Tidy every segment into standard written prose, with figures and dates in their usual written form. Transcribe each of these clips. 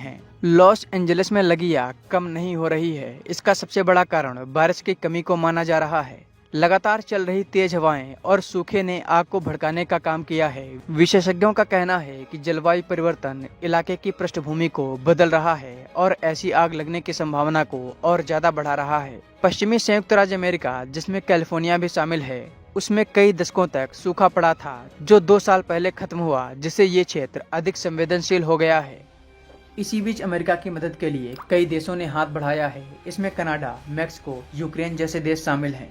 हैं। Los Angeles में लगी आग कम नहीं हो रही है। इसका सबसे बड़ा कारण बारिश की कमी को माना जा रहा है। लगातार चल रही तेज हवाएं और सूखे ने आग को भड़काने का काम किया है। विशेषज्ञों का कहना है कि जलवायु परिवर्तन इलाके की पृष्ठभूमि को बदल रहा है और ऐसी आग लगने की संभावना को और ज्यादा बढ़ा रहा है। पश्चिमी संयुक्त राज्य अमेरिका, जिसमें कैलिफोर्निया भी शामिल है, उसमें कई दशकों तक सूखा पड़ा था, जो 2 साल पहले खत्म हुआ, जिससे ये क्षेत्र अधिक संवेदनशील हो गया है। इसी बीच अमेरिका की मदद के लिए कई देशों ने हाथ बढ़ाया है। इसमें कनाडा, मैक्सिको, यूक्रेन जैसे देश शामिल हैं।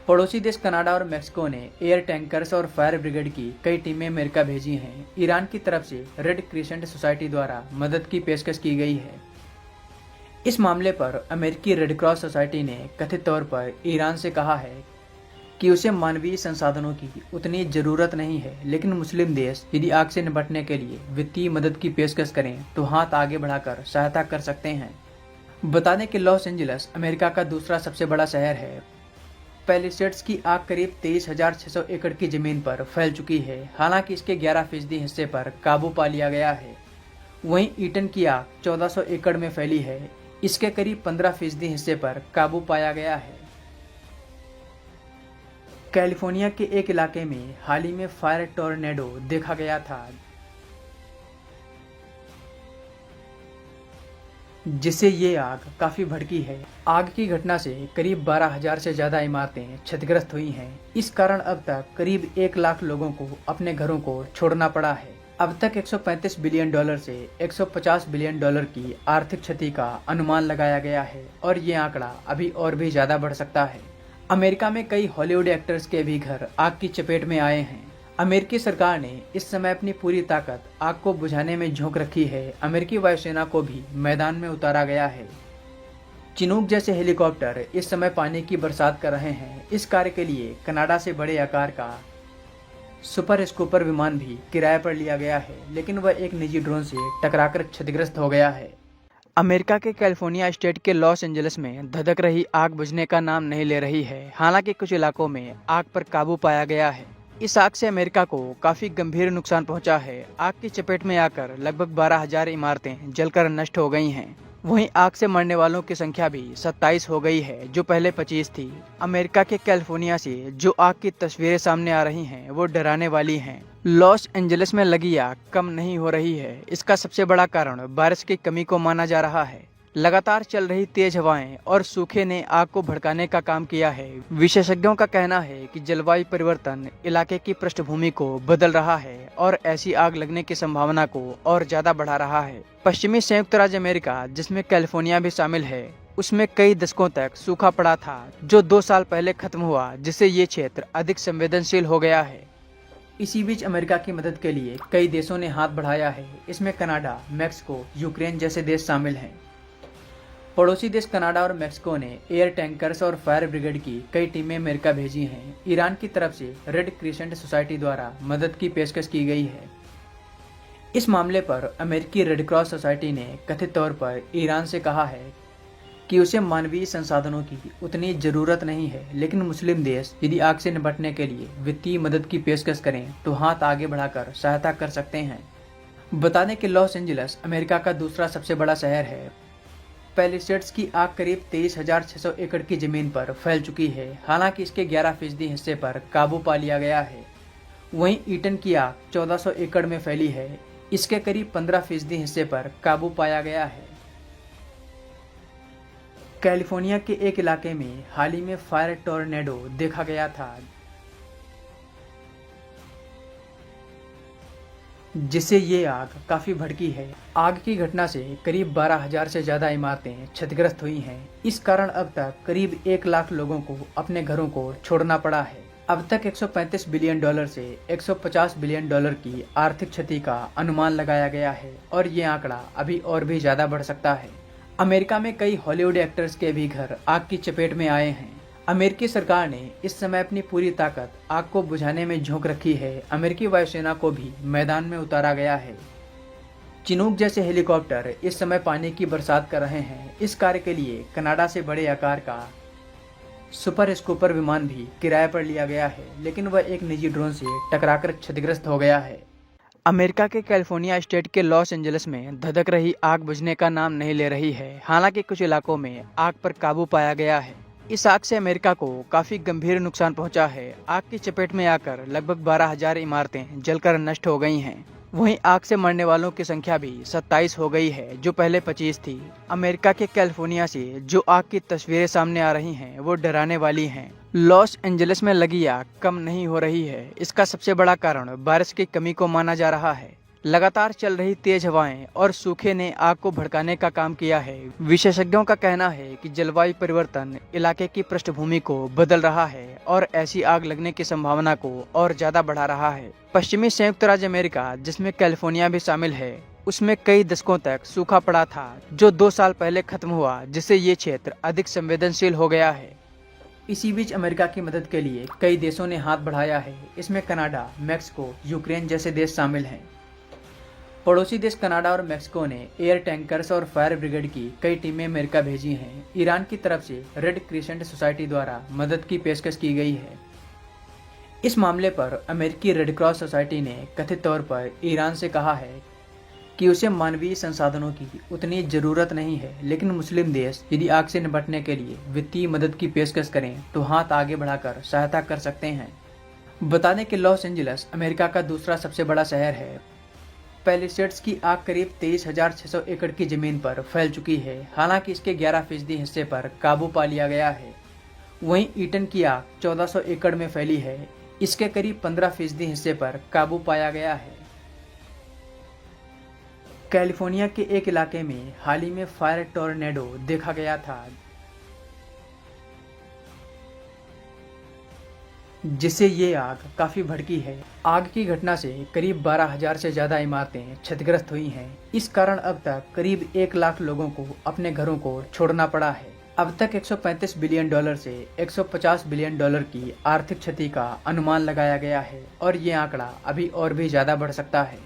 पड़ोसी देश कनाडा और मैक्सिको ने एयर टैंकर्स और फायर ब्रिगेड की कई टीमें अमेरिका भेजी हैं। ईरान की तरफ से रेड क्रिसेंट सोसाइटी द्वारा मदद की पेशकश की गई है। इस मामले पर अमेरिकी रेड क्रॉस सोसाइटी ने कथित तौर पर ईरान से कहा है कि उसे मानवीय संसाधनों की उतनी जरूरत नहीं है, लेकिन मुस्लिम देश यदि आग से निपटने के लिए वित्तीय मदद की पेशकश करें तो हाथ आगे बढ़ाकर सहायता कर सकते हैं। बता दें कि लॉस एंजलिस अमेरिका का दूसरा सबसे बड़ा शहर है। पैलिसेड्स की आग करीब 23,600 एकड़ की जमीन पर फैल चुकी है। हालांकि इसके 11% हिस्से पर काबू पा लिया गया है। वहीं ईटन की आग 1400 एकड़ में फैली है। इसके करीब 15% हिस्से पर काबू पाया गया है। कैलिफोर्निया के एक इलाके में हाल ही में फायर टोर्नेडो देखा गया था, जिससे ये आग काफी भड़की है। आग की घटना से करीब 12,000 से ज्यादा इमारतें क्षतिग्रस्त हुई हैं। इस कारण अब तक करीब 1 लाख लोगों को अपने घरों को छोड़ना पड़ा है। अब तक $135 बिलियन से $150 बिलियन की आर्थिक क्षति का अनुमान लगाया गया है और ये आंकड़ा अभी और भी ज्यादा बढ़ सकता है। अमेरिका में कई हॉलीवुड एक्टर्स के भी घर आग की चपेट में आए हैं। अमेरिकी सरकार ने इस समय अपनी पूरी ताकत आग को बुझाने में झोंक रखी है। अमेरिकी वायुसेना को भी मैदान में उतारा गया है। चिनूक जैसे हेलीकॉप्टर इस समय पानी की बरसात कर रहे हैं। इस कार्य के लिए कनाडा से बड़े आकार का सुपर स्कूपर विमान भी किराए पर लिया गया है, लेकिन वह एक निजी ड्रोन से टकराकर क्षतिग्रस्त हो गया है। अमेरिका के कैलिफोर्निया स्टेट के लॉस एंजलिस में धधक रही आग बुझने का नाम नहीं ले रही है। हालांकि कुछ इलाकों में आग पर काबू पाया गया है। इस आग से अमेरिका को काफी गंभीर नुकसान पहुंचा है। आग की चपेट में आकर लगभग 12,000 इमारतें जलकर नष्ट हो गई हैं। वहीं आग से मरने वालों की संख्या भी 27 हो गई है, जो पहले 25 थी। अमेरिका के कैलिफोर्निया से जो आग की तस्वीरें सामने आ रही हैं, वो डराने वाली हैं। लॉस एंजलिस में लगी आग कम नहीं हो रही है। इसका सबसे बड़ा कारण बारिश की कमी को माना जा रहा है। लगातार चल रही तेज हवाएं और सूखे ने आग को भड़काने का काम किया है। विशेषज्ञों का कहना है कि जलवायु परिवर्तन इलाके की पृष्ठभूमि को बदल रहा है और ऐसी आग लगने की संभावना को और ज्यादा बढ़ा रहा है। पश्चिमी संयुक्त राज्य अमेरिका, जिसमें कैलिफोर्निया भी शामिल है, उसमें कई दशकों तक सूखा पड़ा था, जो 2 साल पहले खत्म हुआ, जिससे ये क्षेत्र अधिक संवेदनशील हो गया है। इसी बीच अमेरिका की मदद के लिए कई देशों ने हाथ बढ़ाया है। इसमें कनाडा, मैक्सिको, यूक्रेन जैसे देश शामिल हैं। पड़ोसी देश कनाडा और मैक्सिको ने एयर टैंकर्स और फायर ब्रिगेड की कई टीमें अमेरिका भेजी हैं। ईरान की तरफ से रेड क्रिसेंट सोसाइटी द्वारा मदद की पेशकश की गई है। इस मामले पर अमेरिकी रेड क्रॉस सोसाइटी ने कथित तौर पर ईरान से कहा है कि उसे मानवीय संसाधनों की उतनी जरूरत नहीं है, लेकिन मुस्लिम देश यदि आग से निपटने के लिए वित्तीय मदद की पेशकश करें तो हाथ आगे बढ़ाकर सहायता कर सकते हैं। बता दें कि लॉस एंजलिस अमेरिका का दूसरा सबसे बड़ा शहर है। पैलिसेड्स की आग करीब 23,600 एकड़ की जमीन पर फैल चुकी है। हालांकि इसके 11% हिस्से पर काबू पा लिया गया है। वहीं ईटन की आग 1400 एकड़ में फैली है। इसके करीब 15% हिस्से पर काबू पाया गया है। कैलिफोर्निया के एक इलाके में हाल ही में फायर टोर्नेडो देखा गया था, जिससे ये आग काफी भड़की है। आग की घटना से करीब 12,000 से ज्यादा इमारतें क्षतिग्रस्त हुई हैं। इस कारण अब तक करीब 1 लाख लोगों को अपने घरों को छोड़ना पड़ा है। अब तक $135 बिलियन से $150 बिलियन की आर्थिक क्षति का अनुमान लगाया गया है और ये आंकड़ा अभी और भी ज्यादा बढ़ सकता है। अमेरिका में कई हॉलीवुड एक्टर्स के भी घर आग की चपेट में आए हैं। अमेरिकी सरकार ने इस समय अपनी पूरी ताकत आग को बुझाने में झोंक रखी है। अमेरिकी वायुसेना को भी मैदान में उतारा गया है। चिनूक जैसे हेलीकॉप्टर इस समय पानी की बरसात कर रहे हैं। इस कार्य के लिए कनाडा से बड़े आकार का सुपर स्कूपर विमान भी किराए पर लिया गया है, लेकिन वह एक निजी ड्रोन से टकराकर क्षतिग्रस्त हो गया है। अमेरिका के कैलिफोर्निया स्टेट के लॉस एंजलिस में धधक रही आग बुझने का नाम नहीं ले रही है। हालांकि कुछ इलाकों में आग पर काबू पाया गया है। इस आग से अमेरिका को काफी गंभीर नुकसान पहुंचा है। आग की चपेट में आकर लगभग 12,000 इमारतें जलकर नष्ट हो गई हैं। वहीं आग से मरने वालों की संख्या भी 27 हो गई है, जो पहले 25 थी। अमेरिका के कैलिफोर्निया से जो आग की तस्वीरें सामने आ रही हैं, वो डराने वाली हैं। लॉस एंजलिस में लगी आग कम नहीं हो रही है। इसका सबसे बड़ा कारण बारिश की कमी को माना जा रहा है। लगातार चल रही तेज हवाएं और सूखे ने आग को भड़काने का काम किया है। विशेषज्ञों का कहना है कि जलवायु परिवर्तन इलाके की पृष्ठभूमि को बदल रहा है और ऐसी आग लगने की संभावना को और ज्यादा बढ़ा रहा है। पश्चिमी संयुक्त राज्य अमेरिका, जिसमें कैलिफोर्निया भी शामिल है, उसमें कई दशकों तक सूखा पड़ा था, जो 2 साल पहले खत्म हुआ, जिससे ये क्षेत्र अधिक संवेदनशील हो गया है। इसी बीच अमेरिका की मदद के लिए कई देशों ने हाथ बढ़ाया है। इसमें कनाडा, मैक्सिको, यूक्रेन जैसे देश शामिल हैं। पड़ोसी देश कनाडा और मैक्सिको ने एयर टैंकर्स और फायर ब्रिगेड की कई टीमें अमेरिका भेजी हैं। ईरान की तरफ से रेड क्रिसेंट सोसाइटी द्वारा मदद की पेशकश की गई है। इस मामले पर अमेरिकी रेड क्रॉस सोसाइटी ने कथित तौर पर ईरान से कहा है कि उसे मानवीय संसाधनों की उतनी जरूरत नहीं है, लेकिन मुस्लिम देश यदि आग से निपटने के लिए वित्तीय मदद की पेशकश करें तो हाथ आगे बढ़ाकर सहायता कर सकते हैं। बता दें कि लॉस एंजलिस अमेरिका का दूसरा सबसे बड़ा शहर है। पैलिसेड्स की आग करीब 23,600 एकड़ की जमीन पर फैल चुकी है। हालांकि इसके 11% हिस्से पर काबू पा लिया गया है। वहीं ईटन की आग 1400 एकड़ में फैली है। इसके करीब 15% हिस्से पर काबू पाया गया है। कैलिफोर्निया के एक इलाके में हाल ही में फायर टोर्नेडो देखा गया था, जिससे ये आग काफी भड़की है। आग की घटना से करीब 12,000 से ज्यादा इमारतें क्षतिग्रस्त हुई हैं। इस कारण अब तक करीब 1 लाख लोगों को अपने घरों को छोड़ना पड़ा है। अब तक $135 बिलियन से $150 बिलियन की आर्थिक क्षति का अनुमान लगाया गया है और ये आंकड़ा अभी और भी ज्यादा बढ़ सकता है।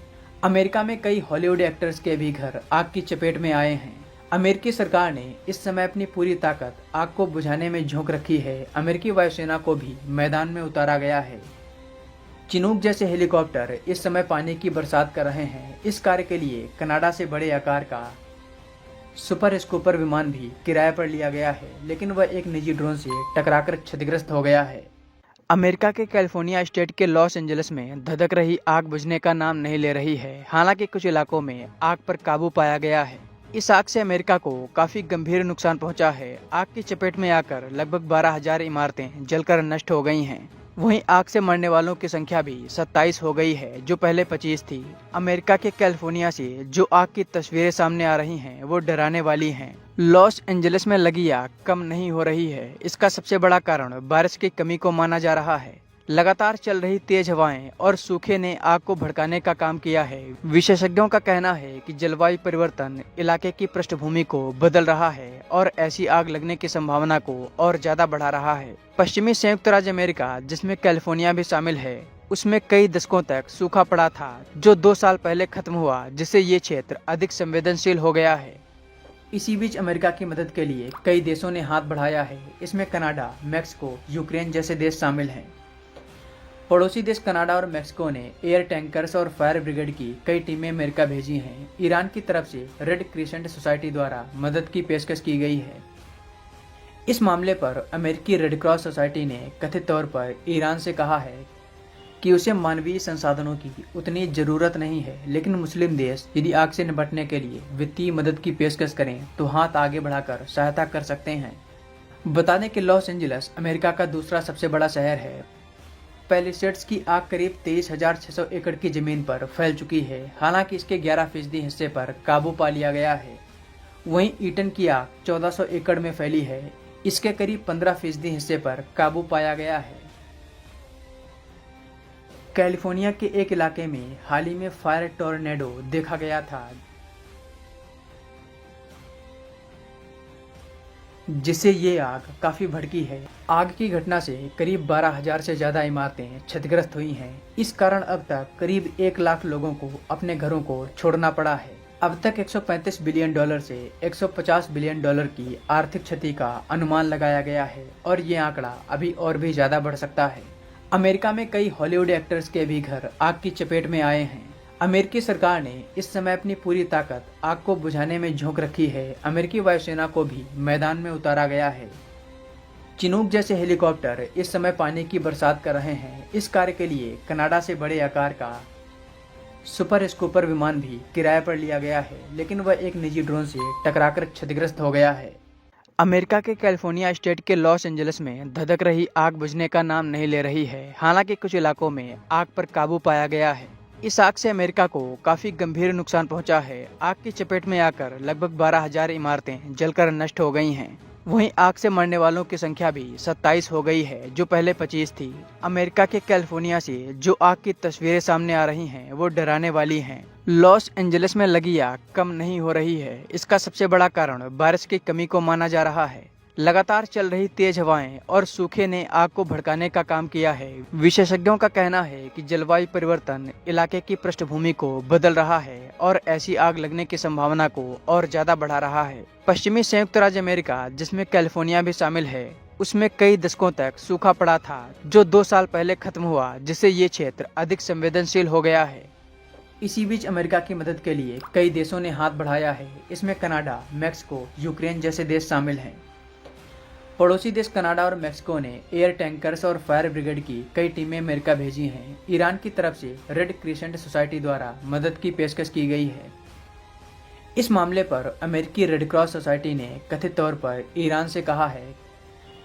अमेरिका में कई हॉलीवुड एक्टर्स के भी घर आग की चपेट में आए हैं। अमेरिकी सरकार ने इस समय अपनी पूरी ताकत आग को बुझाने में झोंक रखी है। अमेरिकी वायुसेना को भी मैदान में उतारा गया है। चिनूक जैसे हेलीकॉप्टर इस समय पानी की बरसात कर रहे हैं। इस कार्य के लिए कनाडा से बड़े आकार का सुपर स्कूपर विमान भी किराए पर लिया गया है, लेकिन वह एक निजी ड्रोन से टकराकर क्षतिग्रस्त हो गया है। अमेरिका के कैलिफोर्निया स्टेट के लॉस एंजलिस में धधक रही आग बुझने का नाम नहीं ले रही है। हालांकि कुछ इलाकों में आग पर काबू पाया गया है। इस आग से अमेरिका को काफी गंभीर नुकसान पहुंचा है। आग की चपेट में आकर लगभग 12,000 इमारतें जलकर नष्ट हो गई हैं। वहीं आग से मरने वालों की संख्या भी 27 हो गई है, जो पहले 25 थी। अमेरिका के कैलिफोर्निया से जो आग की तस्वीरें सामने आ रही हैं, वो डराने वाली हैं। लॉस एंजलिस में लगी आग कम नहीं हो रही है। इसका सबसे बड़ा कारण बारिश की कमी को माना जा रहा है। लगातार चल रही तेज हवाएं और सूखे ने आग को भड़काने का काम किया है। विशेषज्ञों का कहना है कि जलवायु परिवर्तन इलाके की पृष्ठभूमि को बदल रहा है और ऐसी आग लगने की संभावना को और ज्यादा बढ़ा रहा है। पश्चिमी संयुक्त राज्य अमेरिका, जिसमें कैलिफोर्निया भी शामिल है, उसमें कई दशकों तक सूखा पड़ा था, जो 2 साल पहले खत्म हुआ, जिससे ये क्षेत्र अधिक संवेदनशील हो गया है। इसी बीच अमेरिका की मदद के लिए कई देशों ने हाथ बढ़ाया है। इसमें कनाडा, मैक्सिको, यूक्रेन जैसे देश शामिल हैं। पड़ोसी देश कनाडा और मैक्सिको ने एयर टैंकर्स और फायर ब्रिगेड की कई टीमें अमेरिका भेजी हैं। ईरान की तरफ से रेड क्रिसेंट सोसाइटी द्वारा मदद की पेशकश की गई है। इस मामले पर अमेरिकी रेड क्रॉस सोसाइटी ने कथित तौर पर ईरान से कहा है कि उसे मानवीय संसाधनों की उतनी जरूरत नहीं है, लेकिन मुस्लिम देश यदि आग से निपटने के लिए वित्तीय मदद की पेशकश करें तो हाथ आगे बढ़ाकर सहायता कर सकते हैं। बता दें कि लॉस एंजलिस अमेरिका का दूसरा सबसे बड़ा शहर है। पैलिसेड्स की आग करीब 23,600 एकड़ की जमीन पर फैल चुकी है। हालांकि इसके 11% हिस्से पर काबू पा लिया गया है। वहीं ईटन की आग 1400 एकड़ में फैली है। इसके करीब 15% हिस्से पर काबू पाया गया है। कैलिफोर्निया के एक इलाके में हाल ही में फायर टोर्नेडो देखा गया था, जिससे ये आग काफी भड़की है। आग की घटना से करीब 12,000 से ज्यादा इमारतें क्षतिग्रस्त हुई हैं। इस कारण अब तक करीब 1 लाख लोगों को अपने घरों को छोड़ना पड़ा है। अब तक $135 बिलियन से $150 बिलियन की आर्थिक क्षति का अनुमान लगाया गया है और ये आंकड़ा अभी और भी ज्यादा बढ़ सकता है। अमेरिका में कई हॉलीवुड एक्टर्स के भी घर आग की चपेट में आए हैं। अमेरिकी सरकार ने इस समय अपनी पूरी ताकत आग को बुझाने में झोंक रखी है। अमेरिकी वायुसेना को भी मैदान में उतारा गया है। चिनूक जैसे हेलीकॉप्टर इस समय पानी की बरसात कर रहे हैं। इस कार्य के लिए कनाडा से बड़े आकार का सुपर स्कूपर विमान भी किराए पर लिया गया है, लेकिन वह एक निजी ड्रोन से टकराकर क्षतिग्रस्त हो गया है। अमेरिका के कैलिफोर्निया स्टेट के लॉस एंजलिस में धधक रही आग बुझने का नाम नहीं ले रही है। हालांकि कुछ इलाकों में आग पर काबू पाया गया है। इस आग से अमेरिका को काफी गंभीर नुकसान पहुंचा है। आग की चपेट में आकर लगभग 12,000 इमारतें जलकर नष्ट हो गई हैं। वहीं आग से मरने वालों की संख्या भी 27 हो गई है, जो पहले 25 थी। अमेरिका के कैलिफोर्निया से जो आग की तस्वीरें सामने आ रही हैं, वो डराने वाली हैं। लॉस एंजलिस में लगी आग कम नहीं हो रही है। इसका सबसे बड़ा कारण बारिश की कमी को माना जा रहा है। लगातार चल रही तेज हवाएं और सूखे ने आग को भड़काने का काम किया है। विशेषज्ञों का कहना है कि जलवायु परिवर्तन इलाके की पृष्ठभूमि को बदल रहा है और ऐसी आग लगने की संभावना को और ज्यादा बढ़ा रहा है। पश्चिमी संयुक्त राज्य अमेरिका, जिसमें कैलिफोर्निया भी शामिल है, उसमें कई दशकों तक सूखा पड़ा था, जो 2 साल पहले खत्म हुआ, जिससे ये क्षेत्र अधिक संवेदनशील हो गया है। इसी बीच अमेरिका की मदद के लिए कई देशों ने हाथ बढ़ाया है। इसमें कनाडा, मैक्सिको, यूक्रेन जैसे देश शामिल हैं। पड़ोसी देश कनाडा और मैक्सिको ने एयर टैंकर्स और फायर ब्रिगेड की कई टीमें अमेरिका भेजी हैं। ईरान की तरफ से रेड क्रिसेंट सोसाइटी द्वारा मदद की पेशकश की गई है। इस मामले पर अमेरिकी रेड क्रॉस सोसाइटी ने कथित तौर पर ईरान से कहा है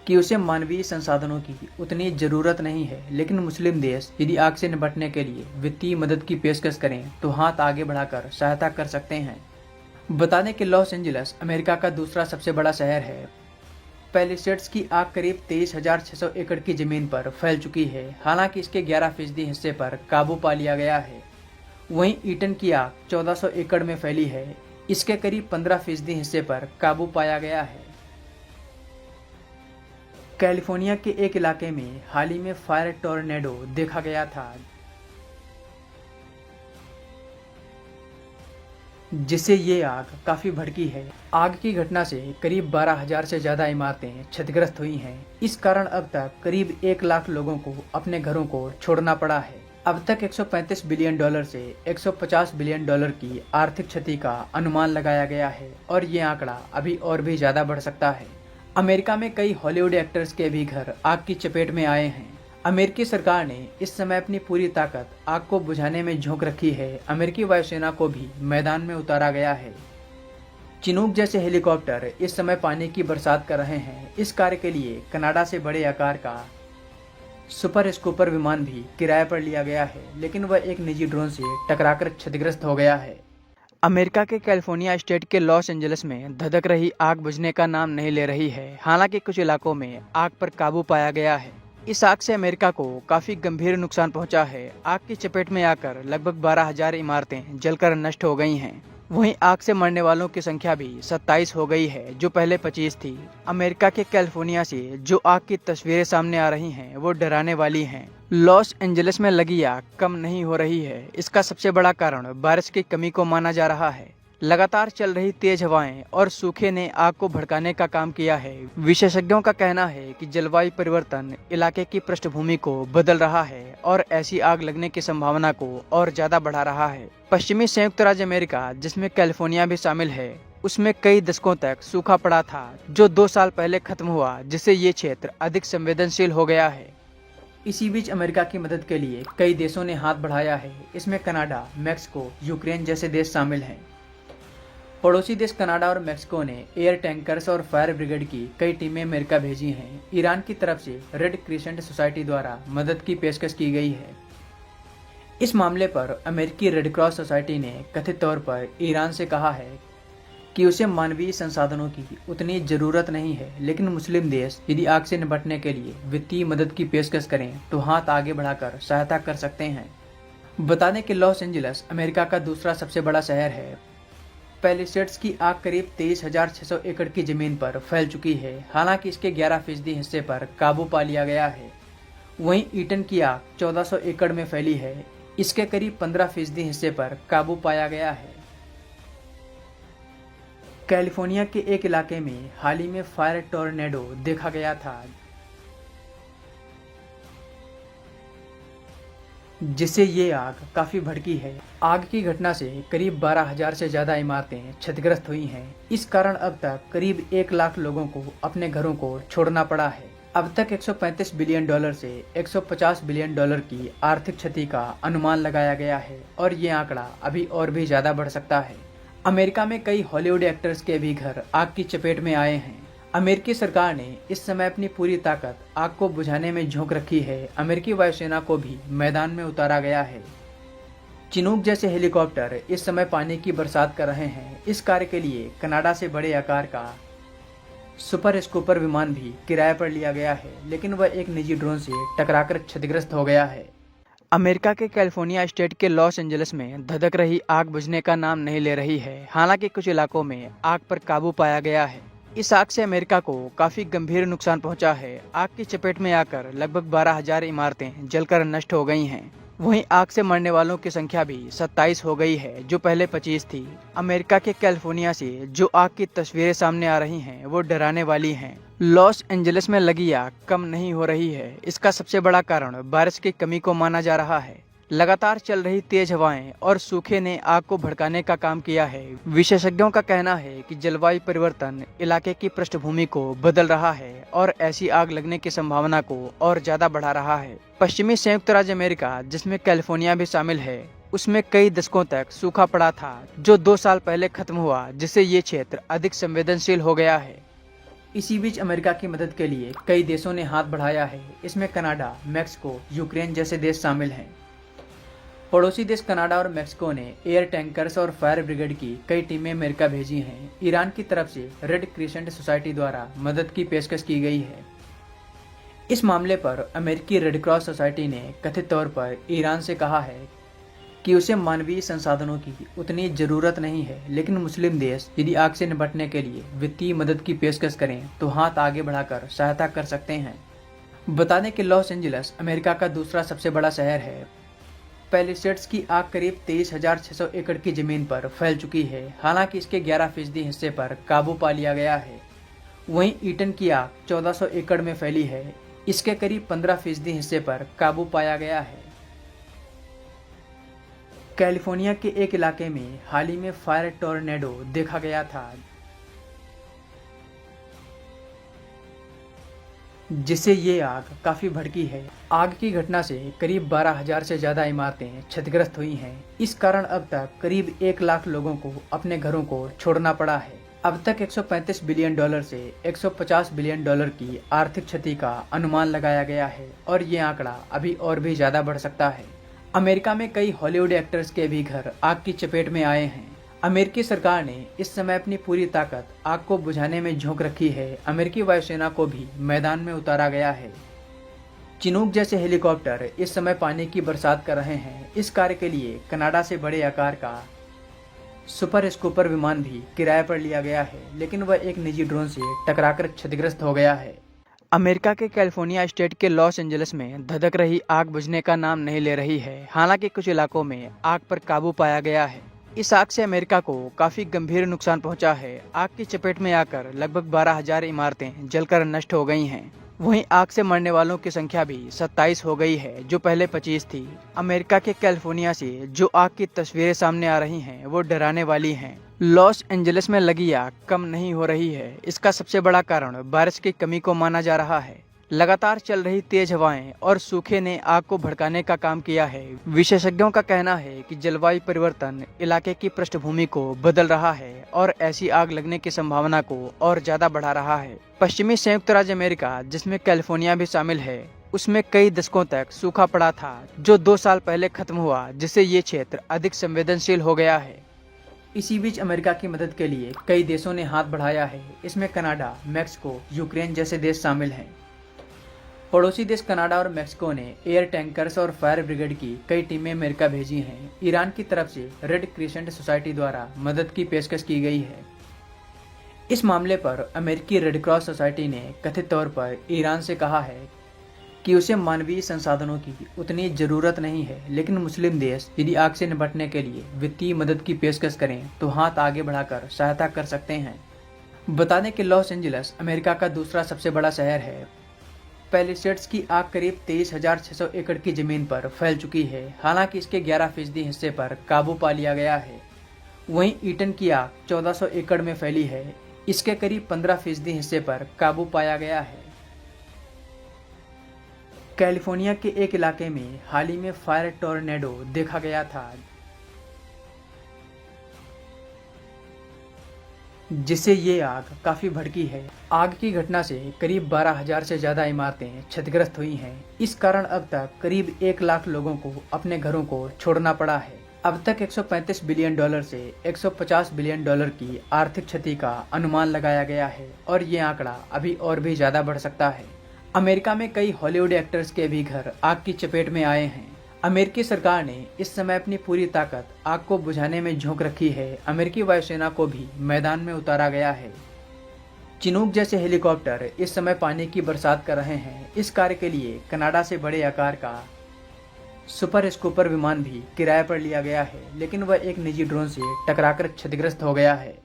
कि उसे मानवीय संसाधनों की उतनी जरूरत नहीं है, लेकिन मुस्लिम देश यदि आग से निपटने के लिए वित्तीय मदद की पेशकश करें तो हाथ आगे बढ़ाकर सहायता कर सकते हैं। बता दें कि लॉस एंजलिस अमेरिका का दूसरा सबसे बड़ा शहर है। पैलिसेड्स की आग करीब 23,600 एकड़ की जमीन पर फैल चुकी है। हालांकि इसके 11% हिस्से पर काबू पा लिया गया है। वहीं ईटन की आग 1400 एकड़ में फैली है। इसके करीब 15% हिस्से पर काबू पाया गया है। कैलिफोर्निया के एक इलाके में हाल ही में फायर टोर्नेडो देखा गया था, जिससे ये आग काफी भड़की है। आग की घटना से करीब 12,000 से ज्यादा इमारतें क्षतिग्रस्त हुई हैं। इस कारण अब तक करीब 1 लाख लोगों को अपने घरों को छोड़ना पड़ा है। अब तक $135 बिलियन से $150 बिलियन की आर्थिक क्षति का अनुमान लगाया गया है और ये आंकड़ा अभी और भी ज्यादा बढ़ सकता है। अमेरिका में कई हॉलीवुड एक्टर्स के भी घर आग की चपेट में आए हैं। अमेरिकी सरकार ने इस समय अपनी पूरी ताकत आग को बुझाने में झोंक रखी है। अमेरिकी वायुसेना को भी मैदान में उतारा गया है। चिनूक जैसे हेलीकॉप्टर इस समय पानी की बरसात कर रहे हैं। इस कार्य के लिए कनाडा से बड़े आकार का सुपर स्कूपर विमान भी किराए पर लिया गया है, लेकिन वह एक निजी ड्रोन से टकराकर क्षतिग्रस्त हो गया है। अमेरिका के कैलिफोर्निया स्टेट के लॉस एंजलिस में धधक रही आग बुझने का नाम नहीं ले रही है। हालांकि कुछ इलाकों में आग पर काबू पाया गया है। इस आग से अमेरिका को काफी गंभीर नुकसान पहुंचा है। आग की चपेट में आकर लगभग 12,000 इमारतें जलकर नष्ट हो गई हैं। वहीं आग से मरने वालों की संख्या भी 27 हो गई है, जो पहले 25 थी। अमेरिका के कैलिफोर्निया से जो आग की तस्वीरें सामने आ रही हैं, वो डराने वाली हैं। लॉस एंजलिस में लगी आग कम नहीं हो रही है। इसका सबसे बड़ा कारण बारिश की कमी को माना जा रहा है। लगातार चल रही तेज हवाएं और सूखे ने आग को भड़काने का काम किया है। विशेषज्ञों का कहना है कि जलवायु परिवर्तन इलाके की पृष्ठभूमि को बदल रहा है और ऐसी आग लगने की संभावना को और ज्यादा बढ़ा रहा है। पश्चिमी संयुक्त राज्य अमेरिका, जिसमें कैलिफोर्निया भी शामिल है, उसमें कई दशकों तक सूखा पड़ा था, जो 2 साल पहले खत्म हुआ, जिससे ये क्षेत्र अधिक संवेदनशील हो गया है। इसी बीच अमेरिका की मदद के लिए कई देशों ने हाथ बढ़ाया है। इसमें कनाडा, मैक्सिको, यूक्रेन जैसे देश शामिल हैं। पड़ोसी देश कनाडा और मैक्सिको ने एयर टैंकर्स और फायर ब्रिगेड की कई टीमें अमेरिका भेजी हैं। ईरान की तरफ से रेड क्रिसेंट सोसाइटी द्वारा मदद की पेशकश की गई है। इस मामले पर अमेरिकी रेड क्रॉस सोसाइटी ने कथित तौर पर ईरान से कहा है कि उसे मानवीय संसाधनों की उतनी जरूरत नहीं है, लेकिन मुस्लिम देश यदि आग से निपटने के लिए वित्तीय मदद की पेशकश करें तो हाथ आगे बढ़ाकर सहायता कर सकते हैं। बता दें कि लॉस एंजलिस अमेरिका का दूसरा सबसे बड़ा शहर है। पैलिसेड्स की आग करीब 23,600 एकड़ की जमीन पर फैल चुकी है। हालांकि इसके 11% हिस्से पर काबू पा लिया गया है। वहीं ईटन की आग 1400 एकड़ में फैली है। इसके करीब 15% हिस्से पर काबू पाया गया है। कैलिफोर्निया के एक इलाके में हाल ही में फायर टोर्नेडो देखा गया था, जिससे ये आग काफी भड़की है। आग की घटना से करीब 12,000 से ज्यादा इमारतें क्षतिग्रस्त हुई हैं। इस कारण अब तक करीब 1 लाख लोगों को अपने घरों को छोड़ना पड़ा है। अब तक 135 बिलियन डॉलर से 150 बिलियन डॉलर की आर्थिक क्षति का अनुमान लगाया गया है और ये आंकड़ा अभी और भी ज्यादा बढ़ सकता है। अमेरिका में कई हॉलीवुड एक्टर्स के भी घर आग की चपेट में आए हैं। अमेरिकी सरकार ने इस समय अपनी पूरी ताकत आग को बुझाने में झोंक रखी है। अमेरिकी वायुसेना को भी मैदान में उतारा गया है। चिनूक जैसे हेलीकॉप्टर इस समय पानी की बरसात कर रहे हैं। इस कार्य के लिए कनाडा से बड़े आकार का सुपर स्कूपर विमान भी किराए पर लिया गया है, लेकिन वह एक निजी ड्रोन से टकराकर क्षतिग्रस्त हो गया है। अमेरिका के कैलिफोर्निया स्टेट के लॉस एंजलिस में धधक रही आग बुझने का नाम नहीं ले रही है। हालांकि कुछ इलाकों में आग पर काबू पाया गया है। इस आग से अमेरिका को काफी गंभीर नुकसान पहुंचा है। आग की चपेट में आकर लगभग 12,000 इमारतें जलकर नष्ट हो गई हैं। वहीं आग से मरने वालों की संख्या भी 27 हो गई है, जो पहले 25 थी। अमेरिका के कैलिफोर्निया से जो आग की तस्वीरें सामने आ रही हैं, वो डराने वाली हैं। लॉस एंजलिस में लगी आग कम नहीं हो रही है। इसका सबसे बड़ा कारण बारिश की कमी को माना जा रहा है। लगातार चल रही तेज हवाएं और सूखे ने आग को भड़काने का काम किया है। विशेषज्ञों का कहना है कि जलवायु परिवर्तन इलाके की पृष्ठभूमि को बदल रहा है और ऐसी आग लगने की संभावना को और ज्यादा बढ़ा रहा है। पश्चिमी संयुक्त राज्य अमेरिका, जिसमें कैलिफोर्निया भी शामिल है, उसमें कई दशकों तक सूखा पड़ा था, जो 2 साल पहले खत्म हुआ, जिससे ये क्षेत्र अधिक संवेदनशील हो गया है। इसी बीच अमेरिका की मदद के लिए कई देशों ने हाथ बढ़ाया है। इसमें कनाडा, मैक्सिको, यूक्रेन जैसे देश शामिल हैं। पड़ोसी देश कनाडा और मैक्सिको ने एयर टैंकर्स और फायर ब्रिगेड की कई टीमें अमेरिका भेजी हैं। ईरान की तरफ से रेड क्रिसेंट सोसाइटी द्वारा मदद की पेशकश की गई है। इस मामले पर अमेरिकी रेड क्रॉस सोसाइटी ने कथित तौर पर ईरान से कहा है कि उसे मानवीय संसाधनों की उतनी जरूरत नहीं है, लेकिन मुस्लिम देश यदि आग से निपटने के लिए वित्तीय मदद की पेशकश करें तो हाथ आगे बढ़ाकर सहायता कर सकते हैं। बता दें कि लॉस एंजलिस अमेरिका का दूसरा सबसे बड़ा शहर है। पैलिसेड्स की आग करीब 23,600 एकड़ की जमीन पर फैल चुकी है। हालांकि इसके 11% हिस्से पर काबू पा लिया गया है। वहीं ईटन की आग 1400 एकड़ में फैली है। इसके करीब 15% हिस्से पर काबू पाया गया है। कैलिफोर्निया के एक इलाके में हाल ही में फायर टोर्नेडो देखा गया था, जिससे ये आग काफी भड़की है। आग की घटना से करीब 12,000 से ज्यादा इमारतें क्षतिग्रस्त हुई हैं। इस कारण अब तक करीब 1 लाख लोगों को अपने घरों को छोड़ना पड़ा है। अब तक 135 बिलियन डॉलर से 150 बिलियन डॉलर की आर्थिक क्षति का अनुमान लगाया गया है और ये आंकड़ा अभी और भी ज्यादा बढ़ सकता है। अमेरिका में कई हॉलीवुड एक्टर्स के भी घर आग की चपेट में आए हैं। अमेरिकी सरकार ने इस समय अपनी पूरी ताकत आग को बुझाने में झोंक रखी है। अमेरिकी वायुसेना को भी मैदान में उतारा गया है। चिनूक जैसे हेलीकॉप्टर इस समय पानी की बरसात कर रहे हैं। इस कार्य के लिए कनाडा से बड़े आकार का सुपर स्कूपर विमान भी किराए पर लिया गया है, लेकिन वह एक निजी ड्रोन से टकराकर क्षतिग्रस्त हो गया है। अमेरिका के कैलिफोर्निया स्टेट के लॉस एंजलिस में धधक रही आग बुझने का नाम नहीं ले रही है। हालांकि कुछ इलाकों में आग पर काबू पाया गया है। इस आग से अमेरिका को काफी गंभीर नुकसान पहुंचा है। आग की चपेट में आकर लगभग 12,000 इमारतें जलकर नष्ट हो गई हैं। वहीं आग से मरने वालों की संख्या भी 27 हो गई है, जो पहले 25 थी। अमेरिका के कैलिफोर्निया से जो आग की तस्वीरें सामने आ रही हैं, वो डराने वाली हैं। लॉस एंजलिस में लगी आग कम नहीं हो रही है। इसका सबसे बड़ा कारण बारिश की कमी को माना जा रहा है। लगातार चल रही तेज हवाएं और सूखे ने आग को भड़काने का काम किया है। विशेषज्ञों का कहना है कि जलवायु परिवर्तन इलाके की पृष्ठभूमि को बदल रहा है और ऐसी आग लगने की संभावना को और ज्यादा बढ़ा रहा है। पश्चिमी संयुक्त राज्य अमेरिका, जिसमें कैलिफोर्निया भी शामिल है, उसमें कई दशकों तक सूखा पड़ा था, जो 2 साल पहले खत्म हुआ, जिससे ये क्षेत्र अधिक संवेदनशील हो गया है। इसी बीच अमेरिका की मदद के लिए कई देशों ने हाथ बढ़ाया है। इसमें कनाडा, मैक्सिको, यूक्रेन जैसे देश शामिल हैं। पड़ोसी देश कनाडा और मैक्सिको ने एयर टैंकर्स और फायर ब्रिगेड की कई टीमें अमेरिका भेजी हैं। ईरान की तरफ से रेड क्रिसेंट सोसाइटी द्वारा मदद की पेशकश की गई है। इस मामले पर अमेरिकी रेड क्रॉस सोसाइटी ने कथित तौर पर ईरान से कहा है कि उसे मानवीय संसाधनों की उतनी जरूरत नहीं है, लेकिन मुस्लिम देश यदि आग से निपटने के लिए वित्तीय मदद की पेशकश करें तो हाथ आगे बढ़ाकर सहायता कर सकते हैं। बता दें कि लॉस एंजलिस अमेरिका का दूसरा सबसे बड़ा शहर है। पैलिसेड्स की आग करीब 23,600 एकड़ की जमीन पर फैल चुकी है। हालांकि इसके 11% हिस्से पर काबू पा लिया गया है। वहीं ईटन की आग 1400 एकड़ में फैली है। इसके करीब 15% हिस्से पर काबू पाया गया है। कैलिफोर्निया के एक इलाके में हाल ही में फायर टोर्नेडो देखा गया था, जिससे ये आग काफी भड़की है। आग की घटना से करीब 12,000 से ज्यादा इमारतें क्षतिग्रस्त हुई हैं। इस कारण अब तक करीब 1 लाख लोगों को अपने घरों को छोड़ना पड़ा है। अब तक $135 बिलियन से $150 बिलियन की आर्थिक क्षति का अनुमान लगाया गया है और ये आंकड़ा अभी और भी ज्यादा बढ़ सकता है। अमेरिका में कई हॉलीवुड एक्टर्स के भी घर आग की चपेट में आए हैं। अमेरिकी सरकार ने इस समय अपनी पूरी ताकत आग को बुझाने में झोंक रखी है। अमेरिकी वायुसेना को भी मैदान में उतारा गया है। चिनूक जैसे हेलीकॉप्टर इस समय पानी की बरसात कर रहे हैं। इस कार्य के लिए कनाडा से बड़े आकार का सुपर स्कूपर विमान भी किराए पर लिया गया है, लेकिन वह एक निजी ड्रोन से टकराकर क्षतिग्रस्त हो गया है।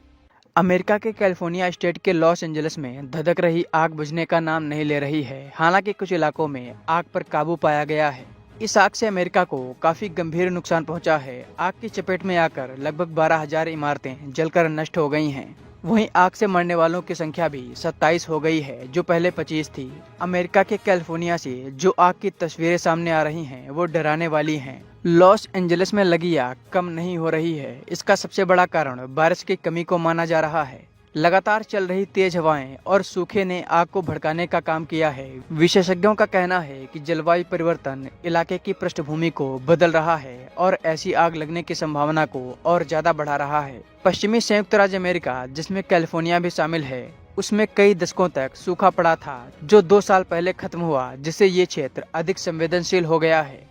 अमेरिका के कैलिफोर्निया स्टेट के लॉस एंजलिस में धधक रही आग बुझने का नाम नहीं ले रही है। हालांकि कुछ इलाकों में आग पर काबू पाया गया है। इस आग से अमेरिका को काफी गंभीर नुकसान पहुंचा है। आग की चपेट में आकर लगभग 12,000 इमारतें जलकर नष्ट हो गई हैं। वहीं आग से मरने वालों की संख्या भी 27 हो गई है, जो पहले 25 थी। अमेरिका के कैलिफोर्निया से जो आग की तस्वीरें सामने आ रही हैं, वो डराने वाली हैं। लॉस एंजलिस में लगी आग कम नहीं हो रही है। इसका सबसे बड़ा कारण बारिश की कमी को माना जा रहा है। लगातार चल रही तेज हवाएं और सूखे ने आग को भड़काने का काम किया है। विशेषज्ञों का कहना है कि जलवायु परिवर्तन इलाके की पृष्ठभूमि को बदल रहा है और ऐसी आग लगने की संभावना को और ज्यादा बढ़ा रहा है। पश्चिमी संयुक्त राज्य अमेरिका, जिसमें कैलिफोर्निया भी शामिल है, उसमें कई दशकों तक सूखा पड़ा था, जो 2 साल पहले खत्म हुआ, जिससे ये क्षेत्र अधिक संवेदनशील हो गया है।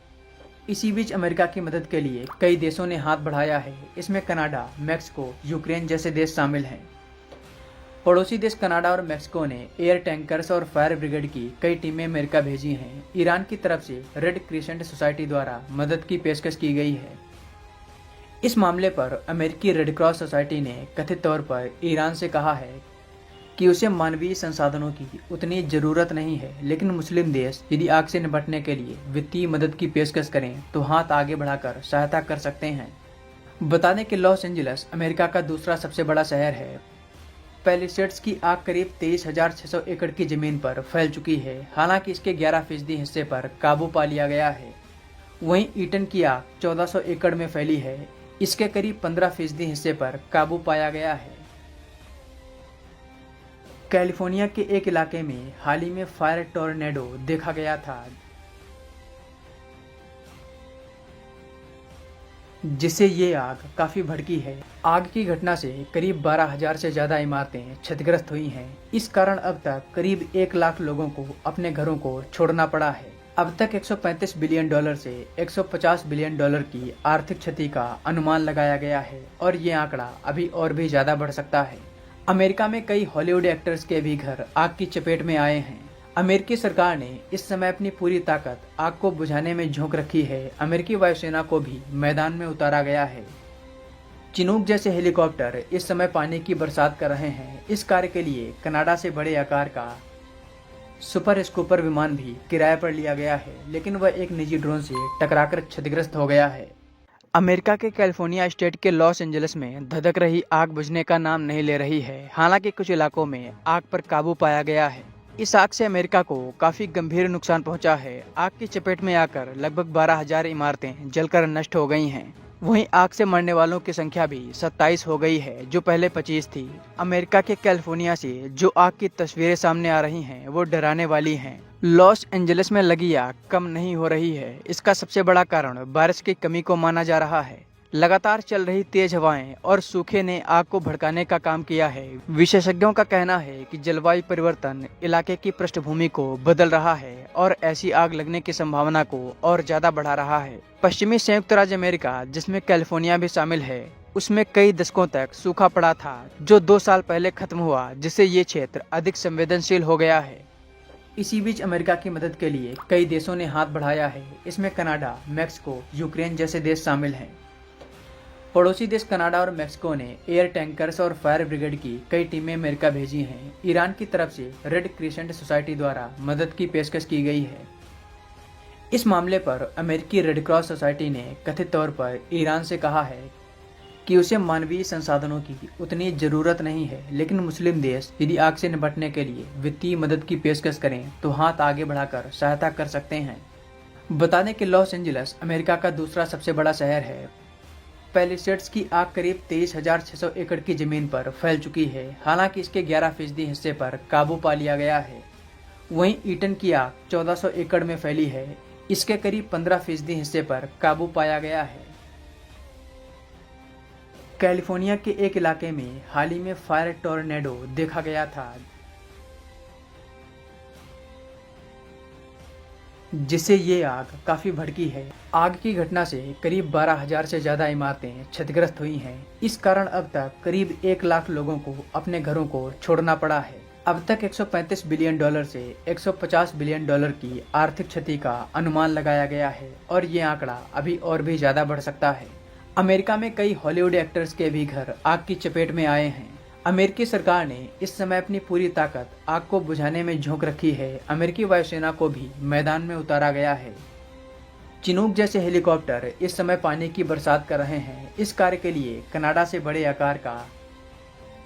इसी बीच अमेरिका की मदद के लिए कई देशों ने हाथ बढ़ाया है। इसमें कनाडा, मैक्सिको, यूक्रेन जैसे देश शामिल हैं। पड़ोसी देश कनाडा और मैक्सिको ने एयर टैंकर्स और फायर ब्रिगेड की कई टीमें अमेरिका भेजी हैं। ईरान की तरफ से रेड क्रिसेंट सोसाइटी द्वारा मदद की पेशकश की गई है। इस मामले पर अमेरिकी रेड क्रॉस सोसाइटी ने कथित तौर पर ईरान से कहा है कि उसे मानवीय संसाधनों की उतनी जरूरत नहीं है, लेकिन मुस्लिम देश यदि आग से निपटने के लिए वित्तीय मदद की पेशकश करें तो हाथ आगे बढ़ाकर सहायता कर सकते हैं। बता दें कि लॉस एंजलिस अमेरिका का दूसरा सबसे बड़ा शहर है। पैलिसेड्स की आग करीब 23,600 एकड़ की जमीन पर फैल चुकी है। हालांकि इसके 11% हिस्से पर काबू पा लिया गया है। वहीं ईटन की आग 1400 एकड़ में फैली है। इसके करीब 15% हिस्से पर काबू पाया गया है। कैलिफोर्निया के एक इलाके में हाल ही में फायर टोर्नेडो देखा गया था, जिससे ये आग काफी भड़की है। आग की घटना से करीब 12,000 से ज्यादा इमारतें क्षतिग्रस्त हुई हैं। इस कारण अब तक करीब 1 लाख लोगों को अपने घरों को छोड़ना पड़ा है। अब तक $135 बिलियन से $150 बिलियन की आर्थिक क्षति का अनुमान लगाया गया है और ये आंकड़ा अभी और भी ज्यादा बढ़ सकता है। अमेरिका में कई हॉलीवुड एक्टर्स के भी घर आग की चपेट में आए हैं। अमेरिकी सरकार ने इस समय अपनी पूरी ताकत आग को बुझाने में झोंक रखी है। अमेरिकी वायुसेना को भी मैदान में उतारा गया है। चिनूक जैसे हेलीकॉप्टर इस समय पानी की बरसात कर रहे हैं। इस कार्य के लिए कनाडा से बड़े आकार का सुपर स्कूपर विमान भी किराए पर लिया गया है, लेकिन वह एक निजी ड्रोन से टकराकर क्षतिग्रस्त हो गया है। अमेरिका के कैलिफोर्निया स्टेट के लॉस एंजलिस में धधक रही आग बुझने का नाम नहीं ले रही है। हालांकि कुछ इलाकों में आग पर काबू पाया गया है। इस आग से अमेरिका को काफी गंभीर नुकसान पहुंचा है। आग की चपेट में आकर लगभग 12,000 इमारतें जलकर नष्ट हो गई हैं। वहीं आग से मरने वालों की संख्या भी 27 हो गई है, जो पहले 25 थी। अमेरिका के कैलिफोर्निया से जो आग की तस्वीरें सामने आ रही हैं, वो डराने वाली हैं। लॉस एंजलिस में लगी आग कम नहीं हो रही है। इसका सबसे बड़ा कारण बारिश की कमी को माना जा रहा है। लगातार चल रही तेज हवाएं और सूखे ने आग को भड़काने का काम किया है। विशेषज्ञों का कहना है कि जलवायु परिवर्तन इलाके की पृष्ठभूमि को बदल रहा है और ऐसी आग लगने की संभावना को और ज्यादा बढ़ा रहा है। पश्चिमी संयुक्त राज्य अमेरिका, जिसमें कैलिफोर्निया भी शामिल है, उसमें कई दशकों तक सूखा पड़ा था, जो 2 साल पहले खत्म हुआ, जिससे ये क्षेत्र अधिक संवेदनशील हो गया है। इसी बीच अमेरिका की मदद के लिए कई देशों ने हाथ बढ़ाया है। इसमें कनाडा, मैक्सिको, यूक्रेन जैसे देश शामिल हैं। पड़ोसी देश कनाडा और मेक्सिको ने एयर टैंकर्स और फायर ब्रिगेड की कई टीमें अमेरिका भेजी हैं। ईरान की तरफ से रेड क्रिसेंट सोसाइटी द्वारा मदद की पेशकश की गई है। इस मामले पर अमेरिकी रेड क्रॉस सोसाइटी ने कथित तौर पर ईरान से कहा है कि उसे मानवीय संसाधनों की उतनी जरूरत नहीं है, लेकिन मुस्लिम देश यदि आग से निपटने के लिए वित्तीय मदद की पेशकश करें तो हाथ आगे बढ़ाकर सहायता कर सकते हैं। बता दें कि लॉस एंजलिस अमेरिका का दूसरा सबसे बड़ा शहर है। पैलिसेड्स की आग करीब 23,600 एकड़ की जमीन पर फैल चुकी है। हालांकि इसके 11% हिस्से पर काबू पा लिया गया है। वहीं ईटन की आग 1400 एकड़ में फैली है। इसके करीब 15% हिस्से पर काबू पाया गया है। कैलिफोर्निया के एक इलाके में हाल ही में फायर टोर्नेडो देखा गया था, जिससे ये आग काफी भड़की है। आग की घटना से करीब 12,000 से ज्यादा इमारतें क्षतिग्रस्त हुई हैं। इस कारण अब तक करीब 1 लाख लोगों को अपने घरों को छोड़ना पड़ा है। अब तक $135 बिलियन से $150 बिलियन की आर्थिक क्षति का अनुमान लगाया गया है और ये आंकड़ा अभी और भी ज्यादा बढ़ सकता है। अमेरिका में कई हॉलीवुड एक्टर्स के भी घर आग की चपेट में आए हैं। अमेरिकी सरकार ने इस समय अपनी पूरी ताकत आग को बुझाने में झोंक रखी है। अमेरिकी वायुसेना को भी मैदान में उतारा गया है। चिनूक जैसे हेलीकॉप्टर इस समय पानी की बरसात कर रहे हैं। इस कार्य के लिए कनाडा से बड़े आकार का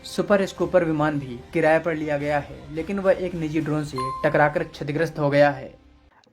सुपर स्कूपर विमान भी किराए पर लिया गया है, लेकिन वह एक निजी ड्रोन से टकराकर क्षतिग्रस्त हो गया है।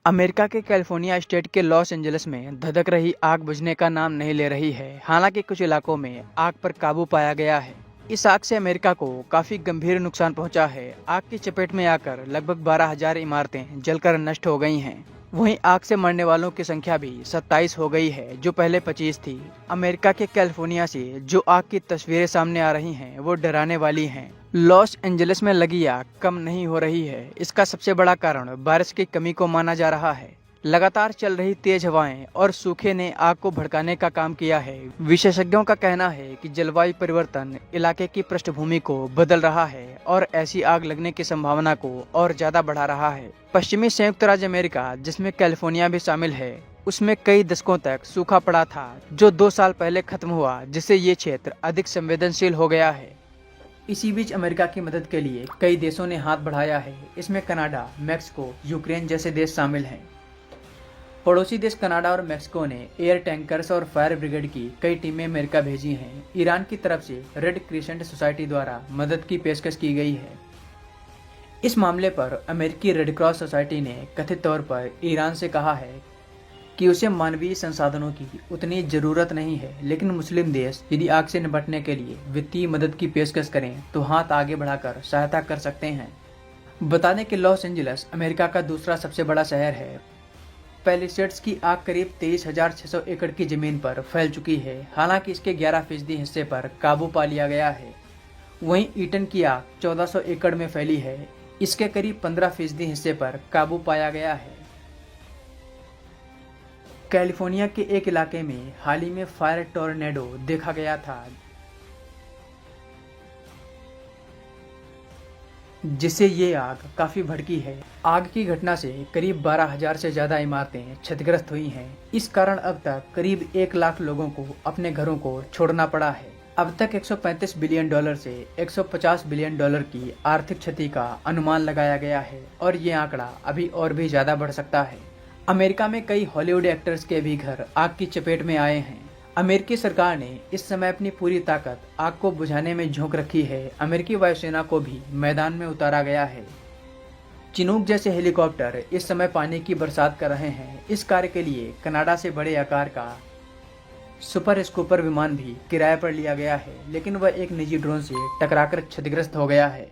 अमेरिका के कैलिफोर्निया स्टेट के लॉस एंजलिस में धधक रही आग बुझने का नाम नहीं ले रही है। हालांकि कुछ इलाकों में आग पर काबू पाया गया है। इस आग से अमेरिका को काफी गंभीर नुकसान पहुंचा है। आग की चपेट में आकर लगभग 12,000 इमारतें जलकर नष्ट हो गई हैं। वहीं आग से मरने वालों की संख्या भी 27 हो गई है, जो पहले 25 थी। अमेरिका के कैलिफोर्निया से जो आग की तस्वीरें सामने आ रही हैं, वो डराने वाली हैं। लॉस एंजलिस में लगी आग कम नहीं हो रही है। इसका सबसे बड़ा कारण बारिश की कमी को माना जा रहा है। लगातार चल रही तेज हवाएं और सूखे ने आग को भड़काने का काम किया है। विशेषज्ञों का कहना है कि जलवायु परिवर्तन इलाके की पृष्ठभूमि को बदल रहा है और ऐसी आग लगने की संभावना को और ज्यादा बढ़ा रहा है। पश्चिमी संयुक्त राज्य अमेरिका, जिसमें कैलिफोर्निया भी शामिल है, उसमें कई दशकों तक सूखा पड़ा था, जो 2 साल पहले खत्म हुआ, जिससे ये क्षेत्र अधिक संवेदनशील हो गया है। इसी बीच अमेरिका की मदद के लिए कई देशों ने हाथ बढ़ाया है। इसमें कनाडा, मेक्सिको, यूक्रेन जैसे देश शामिल हैं। पड़ोसी देश कनाडा और मेक्सिको ने एयर टैंकर्स और फायर ब्रिगेड की कई टीमें अमेरिका भेजी हैं। ईरान की तरफ से रेड क्रिसेंट सोसाइटी द्वारा मदद की पेशकश की गई है। इस मामले पर अमेरिकी रेड क्रॉस सोसाइटी ने कथित तौर पर ईरान से कहा है कि उसे मानवीय संसाधनों की उतनी जरूरत नहीं है, लेकिन मुस्लिम देश यदि आग से निपटने के लिए वित्तीय मदद की पेशकश करें तो हाथ आगे बढ़ाकर सहायता कर सकते हैं। बता दें कि लॉस एंजलिस अमेरिका का दूसरा सबसे बड़ा शहर है। पैलिसेड्स की आग करीब 23,600 एकड़ की जमीन पर फैल चुकी है। हालांकि इसके 11% हिस्से पर काबू पा लिया गया है। वहीं ईटन की आग 1400 एकड़ में फैली है। इसके करीब 15% हिस्से पर काबू पाया गया है। कैलिफोर्निया के एक इलाके में हाल ही में फायर टोर्नेडो देखा गया था, जिससे ये आग काफी भड़की है। आग की घटना से करीब 12,000 से ज्यादा इमारतें क्षतिग्रस्त हुई हैं। इस कारण अब तक करीब 1 लाख लोगों को अपने घरों को छोड़ना पड़ा है। अब तक $135 बिलियन से $150 बिलियन की आर्थिक क्षति का अनुमान लगाया गया है और ये आंकड़ा अभी और भी ज्यादा बढ़ सकता है। अमेरिका में कई हॉलीवुड एक्टर्स के भी घर आग की चपेट में आए हैं। अमेरिकी सरकार ने इस समय अपनी पूरी ताकत आग को बुझाने में झोंक रखी है। अमेरिकी वायुसेना को भी मैदान में उतारा गया है। चिनूक जैसे हेलीकॉप्टर इस समय पानी की बरसात कर रहे हैं। इस कार्य के लिए कनाडा से बड़े आकार का सुपर स्कूपर विमान भी किराए पर लिया गया है, लेकिन वह एक निजी ड्रोन से टकराकर क्षतिग्रस्त हो गया है।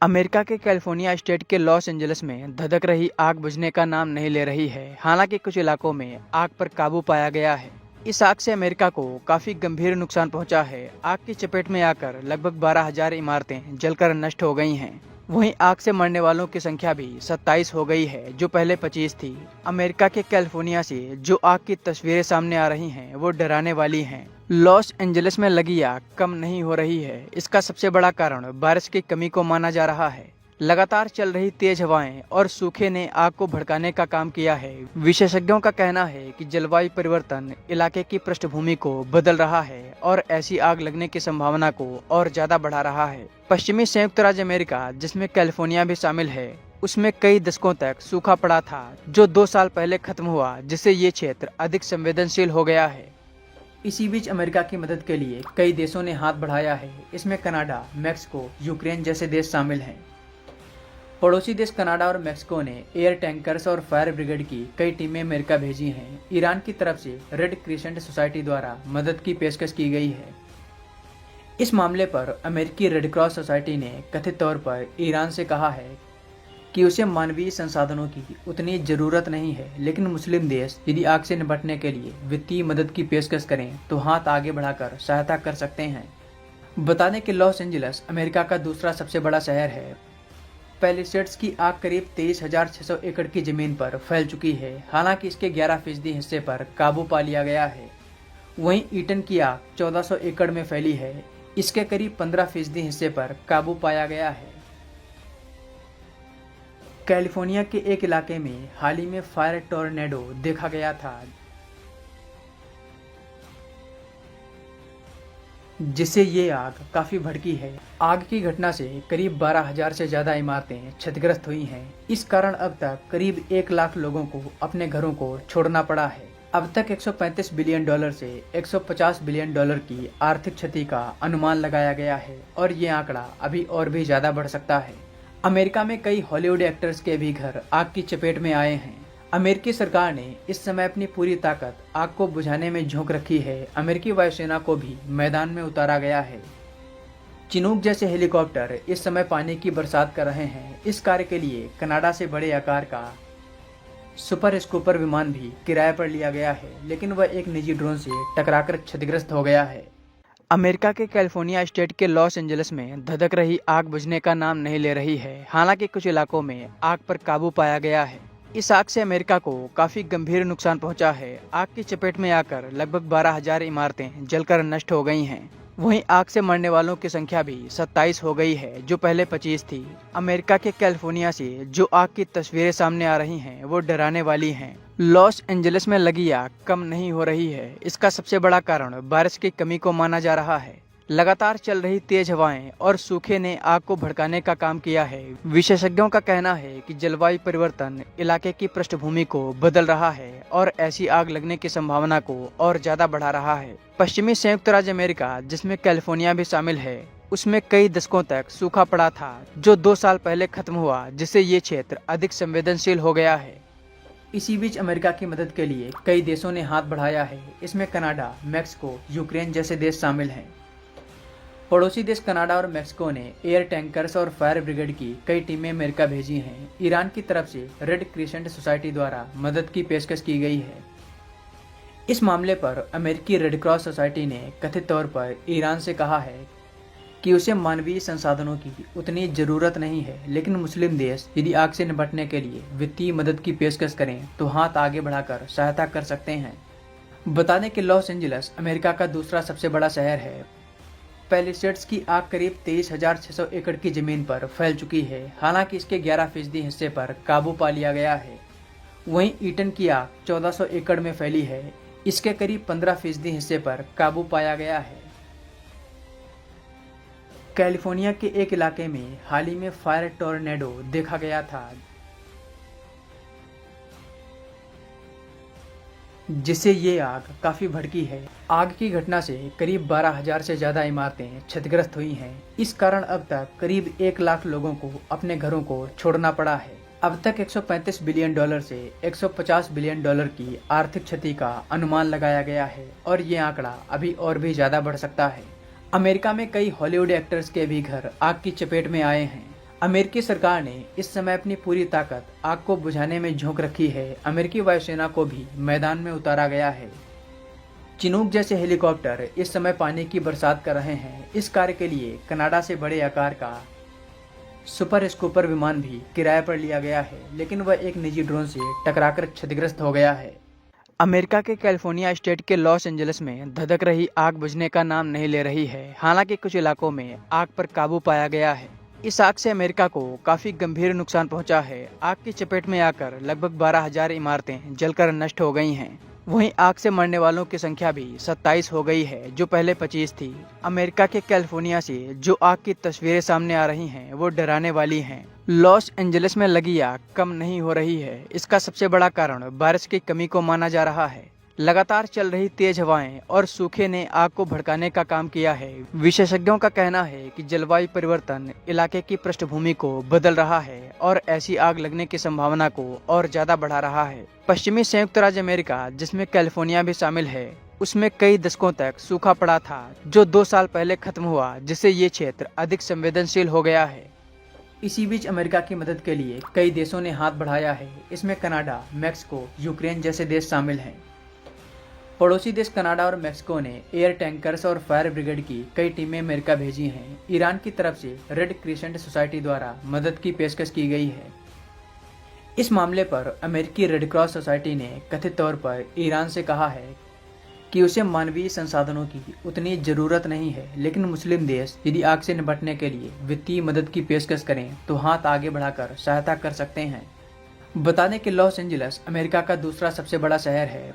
अमेरिका के कैलिफोर्निया स्टेट के लॉस एंजलिस में धधक रही आग बुझने का नाम नहीं ले रही है। हालांकि कुछ इलाकों में आग पर काबू पाया गया है। इस आग से अमेरिका को काफी गंभीर नुकसान पहुंचा है। आग की चपेट में आकर लगभग 12,000 इमारतें जलकर नष्ट हो गई हैं। वहीं आग से मरने वालों की संख्या भी 27 हो गई है, जो पहले 25 थी। अमेरिका के कैलिफोर्निया से जो आग की तस्वीरें सामने आ रही हैं, वो डराने वाली हैं। लॉस एंजलिस में लगी आग कम नहीं हो रही है। इसका सबसे बड़ा कारण बारिश की कमी को माना जा रहा है। लगातार चल रही तेज हवाएं और सूखे ने आग को भड़काने का काम किया है। विशेषज्ञों का कहना है कि जलवायु परिवर्तन इलाके की पृष्ठभूमि को बदल रहा है और ऐसी आग लगने की संभावना को और ज्यादा बढ़ा रहा है। पश्चिमी संयुक्त राज्य अमेरिका, जिसमें कैलिफोर्निया भी शामिल है, उसमें कई दशकों तक सूखा पड़ा था, जो 2 साल पहले खत्म हुआ, जिससे ये क्षेत्र अधिक संवेदनशील हो गया है। इसी बीच अमेरिका की मदद के लिए कई देशों ने हाथ बढ़ाया है। इसमें कनाडा, मैक्सिको, यूक्रेन जैसे देश शामिल हैं। पड़ोसी देश कनाडा और मैक्सिको ने एयर टैंकर्स और फायर ब्रिगेड की कई टीमें अमेरिका भेजी हैं। ईरान की तरफ से रेड क्रिसेंट सोसाइटी द्वारा मदद की पेशकश की गई है। इस मामले पर अमेरिकी रेड क्रॉस सोसाइटी ने कथित तौर पर ईरान से कहा है कि उसे मानवीय संसाधनों की उतनी जरूरत नहीं है, लेकिन मुस्लिम देश यदि आग से निपटने के लिए वित्तीय मदद की पेशकश करें तो हाथ आगे बढ़ाकर सहायता कर सकते हैं। बता दें कि लॉस एंजलिस अमेरिका का दूसरा सबसे बड़ा शहर है। पैलिसेड्स की आग करीब 23,600 एकड़ की जमीन पर फैल चुकी है। हालांकि इसके 11% हिस्से पर काबू पा लिया गया है। वहीं ईटन की आग 1400 एकड़ में फैली है। इसके करीब 15% हिस्से पर काबू पाया गया है। कैलिफोर्निया के एक इलाके में हाल ही में फायर टोर्नेडो देखा गया था, जिससे ये आग काफी भड़की है। आग की घटना से करीब 12,000 से ज्यादा इमारतें क्षतिग्रस्त हुई हैं। इस कारण अब तक करीब 1 लाख लोगों को अपने घरों को छोड़ना पड़ा है। अब तक $135 बिलियन से $150 बिलियन की आर्थिक क्षति का अनुमान लगाया गया है और ये आंकड़ा अभी और भी ज्यादा बढ़ सकता है। अमेरिका में कई हॉलीवुड एक्टर्स के भी घर आग की चपेट में आए हैं। अमेरिकी सरकार ने इस समय अपनी पूरी ताकत आग को बुझाने में झोंक रखी है। अमेरिकी वायुसेना को भी मैदान में उतारा गया है। चिनूक जैसे हेलीकॉप्टर इस समय पानी की बरसात कर रहे हैं। इस कार्य के लिए कनाडा से बड़े आकार का सुपर स्कूपर विमान भी किराए पर लिया गया है, लेकिन वह एक निजी ड्रोन से टकराकर क्षतिग्रस्त हो गया है। अमेरिका के कैलिफोर्निया स्टेट के लॉस एंजलिस में धधक रही आग बुझने का नाम नहीं ले रही है। हालांकि कुछ इलाकों में आग पर काबू पाया गया है। इस आग से अमेरिका को काफी गंभीर नुकसान पहुंचा है। आग की चपेट में आकर लगभग 12,000 इमारतें जलकर नष्ट हो गई हैं। वहीं आग से मरने वालों की संख्या भी 27 हो गई है, जो पहले 25 थी। अमेरिका के कैलिफोर्निया से जो आग की तस्वीरें सामने आ रही हैं, वो डराने वाली हैं। लॉस एंजलिस में लगी आग कम नहीं हो रही है। इसका सबसे बड़ा कारण बारिश की कमी को माना जा रहा है। लगातार चल रही तेज हवाएं और सूखे ने आग को भड़काने का काम किया है। विशेषज्ञों का कहना है कि जलवायु परिवर्तन इलाके की पृष्ठभूमि को बदल रहा है और ऐसी आग लगने की संभावना को और ज्यादा बढ़ा रहा है। पश्चिमी संयुक्त राज्य अमेरिका, जिसमें कैलिफोर्निया भी शामिल है, उसमें कई दशकों तक सूखा पड़ा था, जो 2 साल पहले खत्म हुआ, जिससे ये क्षेत्र अधिक संवेदनशील हो गया है। इसी बीच अमेरिका की मदद के लिए कई देशों ने हाथ बढ़ाया है। इसमें कनाडा, मैक्सिको, यूक्रेन जैसे देश शामिल हैं। पड़ोसी देश कनाडा और मैक्सिको ने एयर टैंकर्स और फायर ब्रिगेड की कई टीमें अमेरिका भेजी हैं। ईरान की तरफ से रेड क्रिसेंट सोसाइटी द्वारा मदद की पेशकश की गई है। इस मामले पर अमेरिकी रेड क्रॉस सोसाइटी ने कथित तौर पर ईरान से कहा है कि उसे मानवीय संसाधनों की उतनी जरूरत नहीं है, लेकिन मुस्लिम देश यदि आग से निपटने के लिए वित्तीय मदद की पेशकश करें तो हाथ आगे बढ़ाकर सहायता कर सकते हैं। बता दें कि लॉस एंजलिस अमेरिका का दूसरा सबसे बड़ा शहर है। पैलिसेड्स की आग करीब 23,600 एकड़ की जमीन पर फैल चुकी है। हालांकि इसके 11% हिस्से पर काबू पा लिया गया है। वहीं ईटन की आग 1400 एकड़ में फैली है। इसके करीब 15% हिस्से पर काबू पाया गया है। कैलिफोर्निया के एक इलाके में हाल ही में फायर टोर्नेडो देखा गया था, जिससे ये आग काफी भड़की है। आग की घटना से करीब 12,000 से ज्यादा इमारतें क्षतिग्रस्त हुई हैं। इस कारण अब तक करीब 1 लाख लोगों को अपने घरों को छोड़ना पड़ा है। अब तक $135 बिलियन से $150 बिलियन की आर्थिक क्षति का अनुमान लगाया गया है और ये आंकड़ा अभी और भी ज्यादा बढ़ सकता है। अमेरिका में कई हॉलीवुड एक्टर्स के भी घर आग की चपेट में आए हैं। अमेरिकी सरकार ने इस समय अपनी पूरी ताकत आग को बुझाने में झोंक रखी है। अमेरिकी वायुसेना को भी मैदान में उतारा गया है। चिनूक जैसे हेलीकॉप्टर इस समय पानी की बरसात कर रहे हैं। इस कार्य के लिए कनाडा से बड़े आकार का सुपर स्कूपर विमान भी किराए पर लिया गया है, लेकिन वह एक निजी ड्रोन से टकराकर क्षतिग्रस्त हो गया है। अमेरिका के कैलिफोर्निया स्टेट के लॉस एंजलिस में धधक रही आग बुझने का नाम नहीं ले रही है। हालांकि कुछ इलाकों में आग पर काबू पाया गया है। इस आग से अमेरिका को काफी गंभीर नुकसान पहुंचा है। आग की चपेट में आकर लगभग 12,000 इमारतें जलकर नष्ट हो गई हैं। वहीं आग से मरने वालों की संख्या भी 27 हो गई है, जो पहले 25 थी। अमेरिका के कैलिफोर्निया से जो आग की तस्वीरें सामने आ रही हैं, वो डराने वाली हैं। लॉस एंजलिस में लगी आग कम नहीं हो रही है। इसका सबसे बड़ा कारण बारिश की कमी को माना जा रहा है। लगातार चल रही तेज हवाएं और सूखे ने आग को भड़काने का काम किया है। विशेषज्ञों का कहना है कि जलवायु परिवर्तन इलाके की पृष्ठभूमि को बदल रहा है और ऐसी आग लगने की संभावना को और ज्यादा बढ़ा रहा है। पश्चिमी संयुक्त राज्य अमेरिका, जिसमें कैलिफोर्निया भी शामिल है, उसमें कई दशकों तक सूखा पड़ा था, जो 2 साल पहले खत्म हुआ, जिससे ये क्षेत्र अधिक संवेदनशील हो गया है। इसी बीच अमेरिका की मदद के लिए कई देशों ने हाथ बढ़ाया है। इसमें कनाडा, मैक्सिको, यूक्रेन जैसे देश शामिल हैं। पड़ोसी देश कनाडा और मैक्सिको ने एयर टैंकर्स और फायर ब्रिगेड की कई टीमें अमेरिका भेजी हैं। ईरान की तरफ से रेड क्रिसेंट सोसाइटी द्वारा मदद की पेशकश की गई है। इस मामले पर अमेरिकी रेड क्रॉस सोसाइटी ने कथित तौर पर ईरान से कहा है कि उसे मानवीय संसाधनों की उतनी जरूरत नहीं है, लेकिन मुस्लिम देश यदि आग से निपटने के लिए वित्तीय मदद की पेशकश करें तो हाथ आगे बढ़ाकर सहायता कर सकते हैं। बता दें कि लॉस एंजलिस अमेरिका का दूसरा सबसे बड़ा शहर है।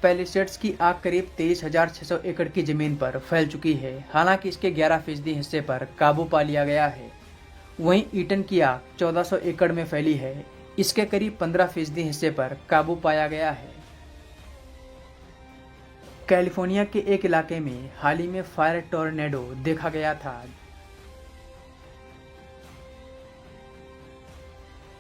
पैलिसेड्स की आग करीब 23,600 एकड़ की जमीन पर फैल चुकी है। हालांकि इसके 11% हिस्से पर काबू पा लिया गया है। वहीं ईटन की आग 1400 एकड़ में फैली है। इसके करीब 15% हिस्से पर काबू पाया गया है। कैलिफोर्निया के एक इलाके में हाल ही में फायर टोर्नेडो देखा गया था,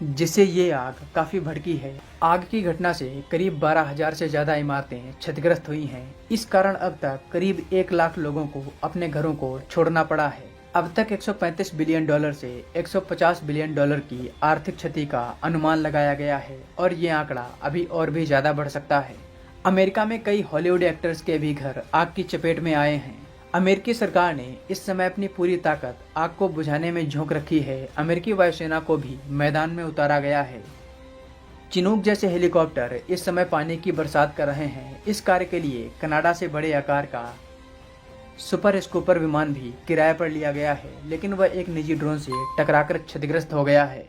जिससे ये आग काफी भड़की है। आग की घटना से करीब 12,000 से ज्यादा इमारतें क्षतिग्रस्त हुई हैं। इस कारण अब तक करीब 1 लाख लोगों को अपने घरों को छोड़ना पड़ा है। अब तक $135 बिलियन से $150 बिलियन की आर्थिक क्षति का अनुमान लगाया गया है और ये आंकड़ा अभी और भी ज्यादा बढ़ सकता है। अमेरिका में कई हॉलीवुड एक्टर्स के भी घर आग की चपेट में आए हैं। अमेरिकी सरकार ने इस समय अपनी पूरी ताकत आग को बुझाने में झोंक रखी है। अमेरिकी वायुसेना को भी मैदान में उतारा गया है। चिनूक जैसे हेलीकॉप्टर इस समय पानी की बरसात कर रहे हैं। इस कार्य के लिए कनाडा से बड़े आकार का सुपर स्कूपर विमान भी किराए पर लिया गया है, लेकिन वह एक निजी ड्रोन से टकराकर क्षतिग्रस्त हो गया है।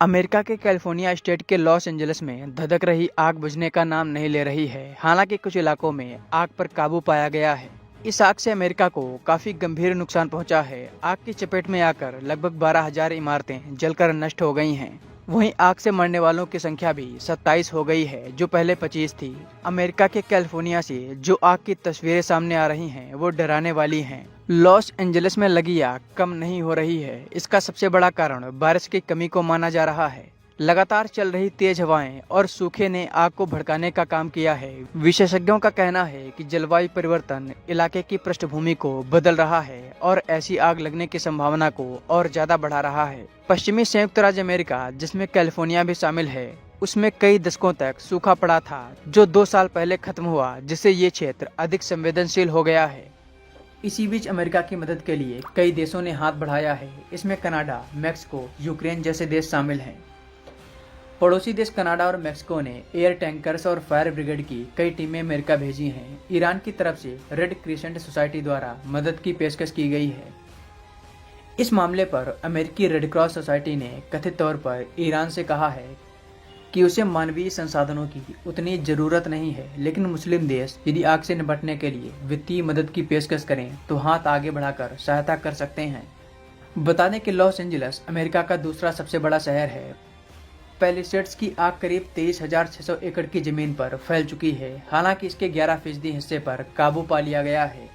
अमेरिका के कैलिफोर्निया स्टेट के लॉस एंजलिस में धधक रही आग बुझने का नाम नहीं ले रही है। हालांकि कुछ इलाकों में आग पर काबू पाया गया है। इस आग से अमेरिका को काफी गंभीर नुकसान पहुंचा है। आग की चपेट में आकर लगभग 12,000 इमारतें जलकर नष्ट हो गई हैं। वहीं आग से मरने वालों की संख्या भी 27 हो गई है, जो पहले 25 थी। अमेरिका के कैलिफोर्निया से जो आग की तस्वीरें सामने आ रही हैं, वो डराने वाली हैं। लॉस एंजलिस में लगी आग कम नहीं हो रही है। इसका सबसे बड़ा कारण बारिश की कमी को माना जा रहा है। लगातार चल रही तेज हवाएं और सूखे ने आग को भड़काने का काम किया है। विशेषज्ञों का कहना है कि जलवायु परिवर्तन इलाके की पृष्ठभूमि को बदल रहा है और ऐसी आग लगने की संभावना को और ज्यादा बढ़ा रहा है। पश्चिमी संयुक्त राज्य अमेरिका, जिसमें कैलिफोर्निया भी शामिल है, उसमें कई दशकों तक सूखा पड़ा था, जो 2 साल पहले खत्म हुआ, जिससे ये क्षेत्र अधिक संवेदनशील हो गया है। इसी बीच अमेरिका की मदद के लिए कई देशों ने हाथ बढ़ाया है। इसमें कनाडा, मैक्सिको, यूक्रेन जैसे देश शामिल हैं। पड़ोसी देश कनाडा और मैक्सिको ने एयर टैंकर्स और फायर ब्रिगेड की कई टीमें अमेरिका भेजी हैं। ईरान की तरफ से रेड क्रिसेंट सोसाइटी द्वारा मदद की पेशकश की गई है। इस मामले पर अमेरिकी रेड क्रॉस सोसाइटी ने कथित तौर पर ईरान से कहा है कि उसे मानवीय संसाधनों की उतनी जरूरत नहीं है, लेकिन मुस्लिम देश यदि आग से निपटने के लिए वित्तीय मदद की पेशकश करें तो हाथ आगे बढ़ाकर सहायता कर सकते हैं। बता दें कि लॉस एंजलिस अमेरिका का दूसरा सबसे बड़ा शहर है। पैलिसेड्स की आग करीब 23,600 एकड़ की जमीन पर फैल चुकी है। हालांकि इसके 11% हिस्से पर काबू पा लिया गया है।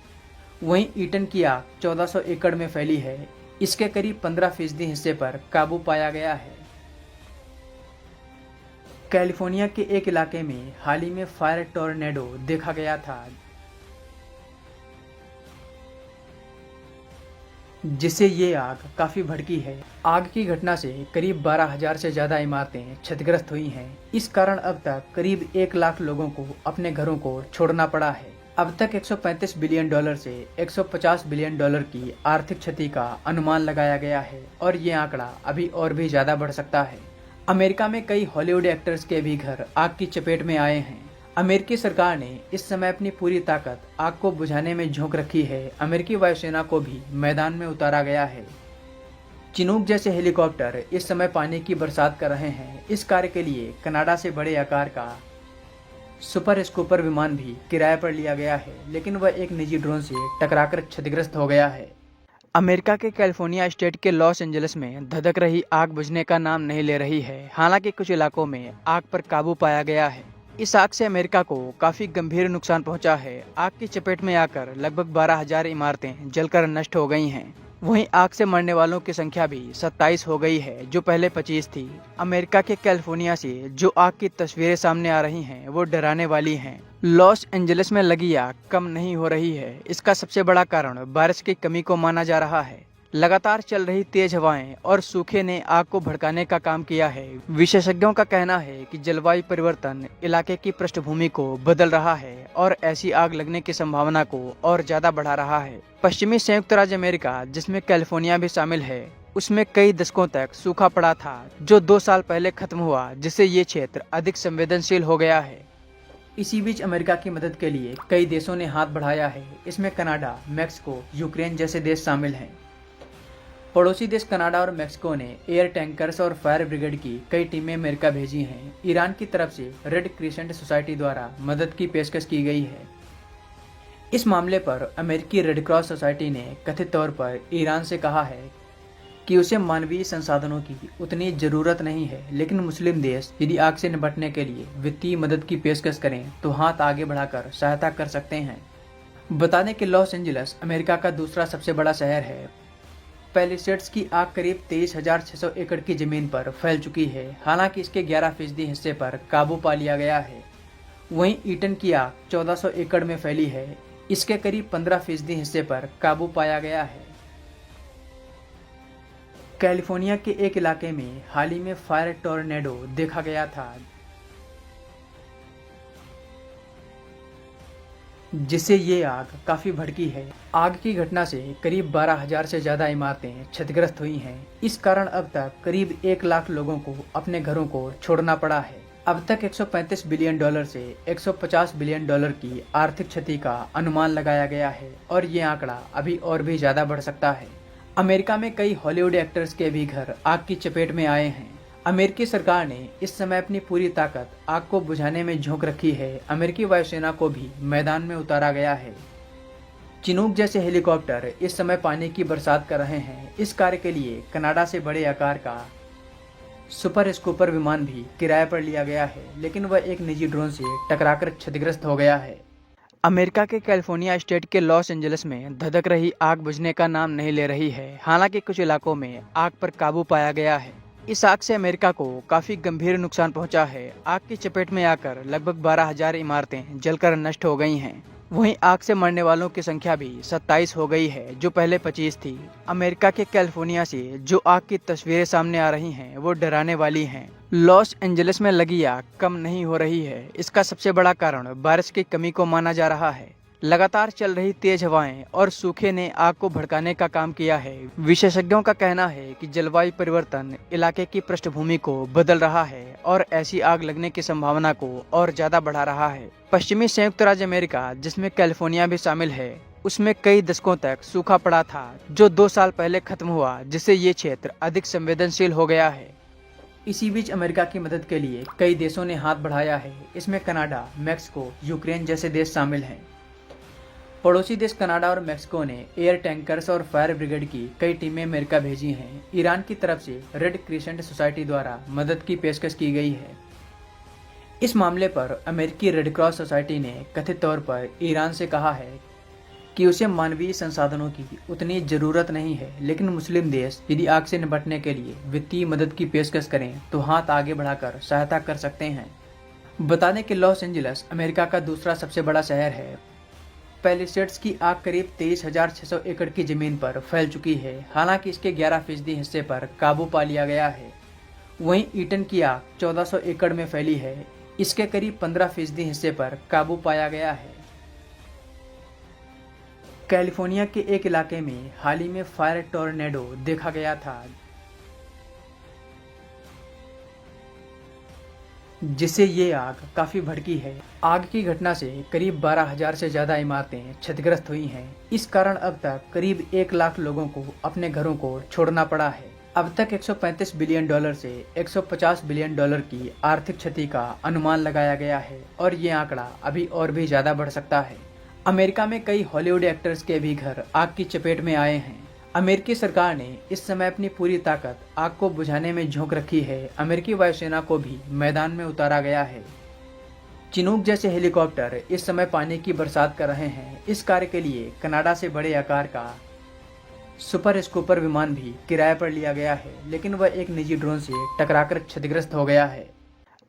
वहीं ईटन की आग 1400 एकड़ में फैली है। इसके करीब 15% हिस्से पर काबू पाया गया है। कैलिफोर्निया के एक इलाके में हाल ही में फायर टोर्नेडो देखा गया था, जिससे ये आग काफी भड़की है। आग की घटना से करीब 12,000 से ज्यादा इमारतें क्षतिग्रस्त हुई हैं। इस कारण अब तक करीब 1 लाख लोगों को अपने घरों को छोड़ना पड़ा है। अब तक $135 बिलियन से $150 बिलियन की आर्थिक क्षति का अनुमान लगाया गया है और ये आंकड़ा अभी और भी ज्यादा बढ़ सकता है। अमेरिका में कई हॉलीवुड एक्टर्स के भी घर आग की चपेट में आए हैं। अमेरिकी सरकार ने इस समय अपनी पूरी ताकत आग को बुझाने में झोंक रखी है। अमेरिकी वायुसेना को भी मैदान में उतारा गया है। चिनूक जैसे हेलीकॉप्टर इस समय पानी की बरसात कर रहे हैं। इस कार्य के लिए कनाडा से बड़े आकार का सुपर स्कूपर विमान भी किराए पर लिया गया है, लेकिन वह एक निजी ड्रोन से टकराकर क्षतिग्रस्त हो गया है। अमेरिका के कैलिफोर्निया स्टेट के लॉस एंजलिस में धधक रही आग बुझने का नाम नहीं ले रही है। हालांकि कुछ इलाकों में आग पर काबू पाया गया है। इस आग से अमेरिका को काफी गंभीर नुकसान पहुंचा है। आग की चपेट में आकर लगभग 12,000 इमारतें जलकर नष्ट हो गई हैं। वहीं आग से मरने वालों की संख्या भी 27 हो गई है, जो पहले 25 थी। अमेरिका के कैलिफोर्निया से जो आग की तस्वीरें सामने आ रही हैं, वो डराने वाली हैं। लॉस एंजलिस में लगी आग कम नहीं हो रही है। इसका सबसे बड़ा कारण बारिश की कमी को माना जा रहा है। लगातार चल रही तेज हवाएं और सूखे ने आग को भड़काने का काम किया है। विशेषज्ञों का कहना है कि जलवायु परिवर्तन इलाके की पृष्ठभूमि को बदल रहा है और ऐसी आग लगने की संभावना को और ज्यादा बढ़ा रहा है। पश्चिमी संयुक्त राज्य अमेरिका, जिसमें कैलिफोर्निया भी शामिल है, उसमें कई दशकों तक सूखा पड़ा था, जो 2 साल पहले खत्म हुआ, जिससे ये क्षेत्र अधिक संवेदनशील हो गया है। इसी बीच अमेरिका की मदद के लिए कई देशों ने हाथ बढ़ाया है। इसमें कनाडा, मैक्सिको, यूक्रेन जैसे देश शामिल हैं। पड़ोसी देश कनाडा और मैक्सिको ने एयर टैंकर्स और फायर ब्रिगेड की कई टीमें अमेरिका भेजी हैं। ईरान की तरफ से रेड क्रिसेंट सोसाइटी द्वारा मदद की पेशकश की गई है। इस मामले पर अमेरिकी रेड क्रॉस सोसाइटी ने कथित तौर पर ईरान से कहा है कि उसे मानवीय संसाधनों की उतनी जरूरत नहीं है, लेकिन मुस्लिम देश यदि आग से निपटने के लिए वित्तीय मदद की पेशकश करें तो हाथ आगे बढ़ाकर सहायता कर सकते हैं। बता दें कि लॉस एंजलिस अमेरिका का दूसरा सबसे बड़ा शहर है। पैलिसेड्स की आग करीब 23,600 एकड़ की जमीन पर फैल चुकी है। हालांकि इसके 11% हिस्से पर काबू पा लिया गया है। वहीं ईटन की आग 1400 एकड़ में फैली है। इसके करीब 15% हिस्से पर काबू पाया गया है। कैलिफोर्निया के एक इलाके में हाल ही में फायर टोर्नेडो देखा गया था, जिससे ये आग काफी भड़की है। आग की घटना से करीब 12,000 से ज्यादा इमारतें क्षतिग्रस्त हुई हैं। इस कारण अब तक करीब 1 लाख लोगों को अपने घरों को छोड़ना पड़ा है। अब तक $135 बिलियन से $150 बिलियन की आर्थिक क्षति का अनुमान लगाया गया है और ये आंकड़ा अभी और भी ज्यादा बढ़ सकता है। अमेरिका में कई हॉलीवुड एक्टर्स के भी घर आग की चपेट में आए हैं। अमेरिकी सरकार ने इस समय अपनी पूरी ताकत आग को बुझाने में झोंक रखी है। अमेरिकी वायुसेना को भी मैदान में उतारा गया है। चिनूक जैसे हेलीकॉप्टर इस समय पानी की बरसात कर रहे हैं। इस कार्य के लिए कनाडा से बड़े आकार का सुपर स्कूपर विमान भी किराए पर लिया गया है, लेकिन वह एक निजी ड्रोन से टकराकर क्षतिग्रस्त हो गया है। अमेरिका के कैलिफोर्निया स्टेट के लॉस एंजलिस में धधक रही आग बुझने का नाम नहीं ले रही है। हालांकि कुछ इलाकों में आग पर काबू पाया गया है। इस आग से अमेरिका को काफी गंभीर नुकसान पहुंचा है। आग की चपेट में आकर लगभग 12,000 इमारतें जलकर नष्ट हो गई हैं। वहीं आग से मरने वालों की संख्या भी 27 हो गई है, जो पहले 25 थी। अमेरिका के कैलिफोर्निया से जो आग की तस्वीरें सामने आ रही हैं, वो डराने वाली हैं। लॉस एंजलिस में लगी आग कम नहीं हो रही है। इसका सबसे बड़ा कारण बारिश की कमी को माना जा रहा है। लगातार चल रही तेज हवाएं और सूखे ने आग को भड़काने का काम किया है। विशेषज्ञों का कहना है कि जलवायु परिवर्तन इलाके की पृष्ठभूमि को बदल रहा है और ऐसी आग लगने की संभावना को और ज्यादा बढ़ा रहा है। पश्चिमी संयुक्त राज्य अमेरिका, जिसमें कैलिफोर्निया भी शामिल है, उसमें कई दशकों तक सूखा पड़ा था, जो 2 साल पहले खत्म हुआ, जिससे ये क्षेत्र अधिक संवेदनशील हो गया है। इसी बीच अमेरिका की मदद के लिए कई देशों ने हाथ बढ़ाया है। इसमें कनाडा, मैक्सिको, यूक्रेन जैसे देश शामिल हैं। पड़ोसी देश कनाडा और मैक्सिको ने एयर टैंकर्स और फायर ब्रिगेड की कई टीमें अमेरिका भेजी हैं। ईरान की तरफ से रेड क्रिसेंट सोसाइटी द्वारा मदद की पेशकश की गई है। इस मामले पर अमेरिकी रेड क्रॉस सोसाइटी ने कथित तौर पर ईरान से कहा है कि उसे मानवीय संसाधनों की उतनी जरूरत नहीं है, लेकिन मुस्लिम देश यदि आग से निपटने के लिए वित्तीय मदद की पेशकश करें तो हाथ आगे बढ़ाकर सहायता कर सकते हैं। बता दें कि लॉस एंजलिस अमेरिका का दूसरा सबसे बड़ा शहर है। पैलिसेड्स की आग करीब 23,600 एकड़ की जमीन पर फैल चुकी है। हालांकि इसके 11% हिस्से पर काबू पा लिया गया है। वहीं ईटन की आग 1400 एकड़ में फैली है। इसके करीब 15% हिस्से पर काबू पाया गया है। कैलिफोर्निया के एक इलाके में हाल ही में फायर टोर्नेडो देखा गया था, जिससे ये आग काफी भड़की है। आग की घटना से करीब 12,000 से ज्यादा इमारतें क्षतिग्रस्त हुई हैं। इस कारण अब तक करीब 1 लाख लोगों को अपने घरों को छोड़ना पड़ा है। अब तक 135 बिलियन डॉलर से 150 बिलियन डॉलर की आर्थिक क्षति का अनुमान लगाया गया है और ये आंकड़ा अभी और भी ज़्यादा बढ़ सकता है। अमेरिका में कई हॉलीवुड एक्टर्स के भी घर आग की चपेट में आए हैं। अमेरिकी सरकार ने इस समय अपनी पूरी ताकत आग को बुझाने में झोंक रखी है। अमेरिकी वायुसेना को भी मैदान में उतारा गया है। चिनूक जैसे हेलीकॉप्टर इस समय पानी की बरसात कर रहे हैं। इस कार्य के लिए कनाडा से बड़े आकार का सुपर स्कूपर विमान भी किराए पर लिया गया है, लेकिन वह एक निजी ड्रोन से टकराकर क्षतिग्रस्त हो गया है।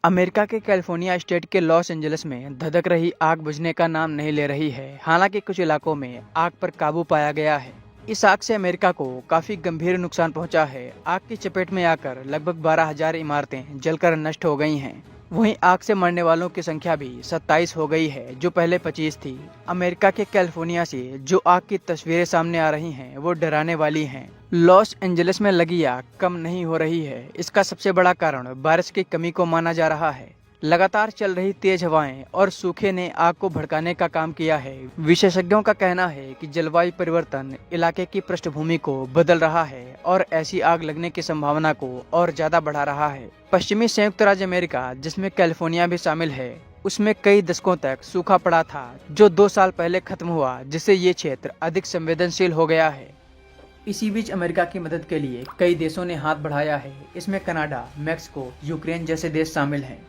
अमेरिका के कैलिफोर्निया स्टेट के लॉस एंजलिस में धधक रही आग बुझने का नाम नहीं ले रही है। हालांकि कुछ इलाकों में आग पर काबू पाया गया है। इस आग से अमेरिका को काफी गंभीर नुकसान पहुंचा है। आग की चपेट में आकर लगभग 12,000 इमारतें जलकर नष्ट हो गई हैं। वहीं आग से मरने वालों की संख्या भी 27 हो गई है, जो पहले 25 थी। अमेरिका के कैलिफोर्निया से जो आग की तस्वीरें सामने आ रही हैं, वो डराने वाली हैं। लॉस एंजलिस में लगी आग कम नहीं हो रही है। इसका सबसे बड़ा कारण बारिश की कमी को माना जा रहा है। लगातार चल रही तेज हवाएं और सूखे ने आग को भड़काने का काम किया है। विशेषज्ञों का कहना है कि जलवायु परिवर्तन इलाके की पृष्ठभूमि को बदल रहा है और ऐसी आग लगने की संभावना को और ज्यादा बढ़ा रहा है। पश्चिमी संयुक्त राज्य अमेरिका, जिसमें कैलिफोर्निया भी शामिल है, उसमें कई दशकों तक सूखा पड़ा था, जो 2 साल पहले खत्म हुआ, जिससे ये क्षेत्र अधिक संवेदनशील हो गया है। इसी बीच अमेरिका की मदद के लिए कई देशों ने हाथ बढ़ाया है। इसमें कनाडा, मैक्सिको, यूक्रेन जैसे देश शामिल हैं।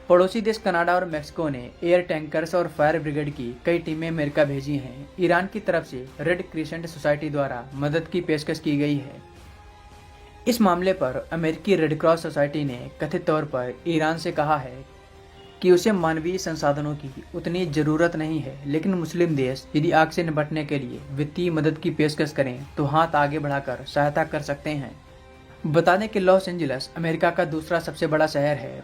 पड़ोसी देश कनाडा और मैक्सिको ने एयर टैंकर्स और फायर ब्रिगेड की कई टीमें अमेरिका भेजी हैं। ईरान की तरफ से रेड क्रिसेंट सोसाइटी द्वारा मदद की पेशकश की गई है। इस मामले पर अमेरिकी रेड क्रॉस सोसाइटी ने कथित तौर पर ईरान से कहा है कि उसे मानवीय संसाधनों की उतनी जरूरत नहीं है, लेकिन मुस्लिम देश यदि आग से निपटने के लिए वित्तीय मदद की पेशकश करें तो हाथ आगे बढ़ाकर सहायता कर सकते हैं। बता दें कि लॉस एंजलिस अमेरिका का दूसरा सबसे बड़ा शहर है।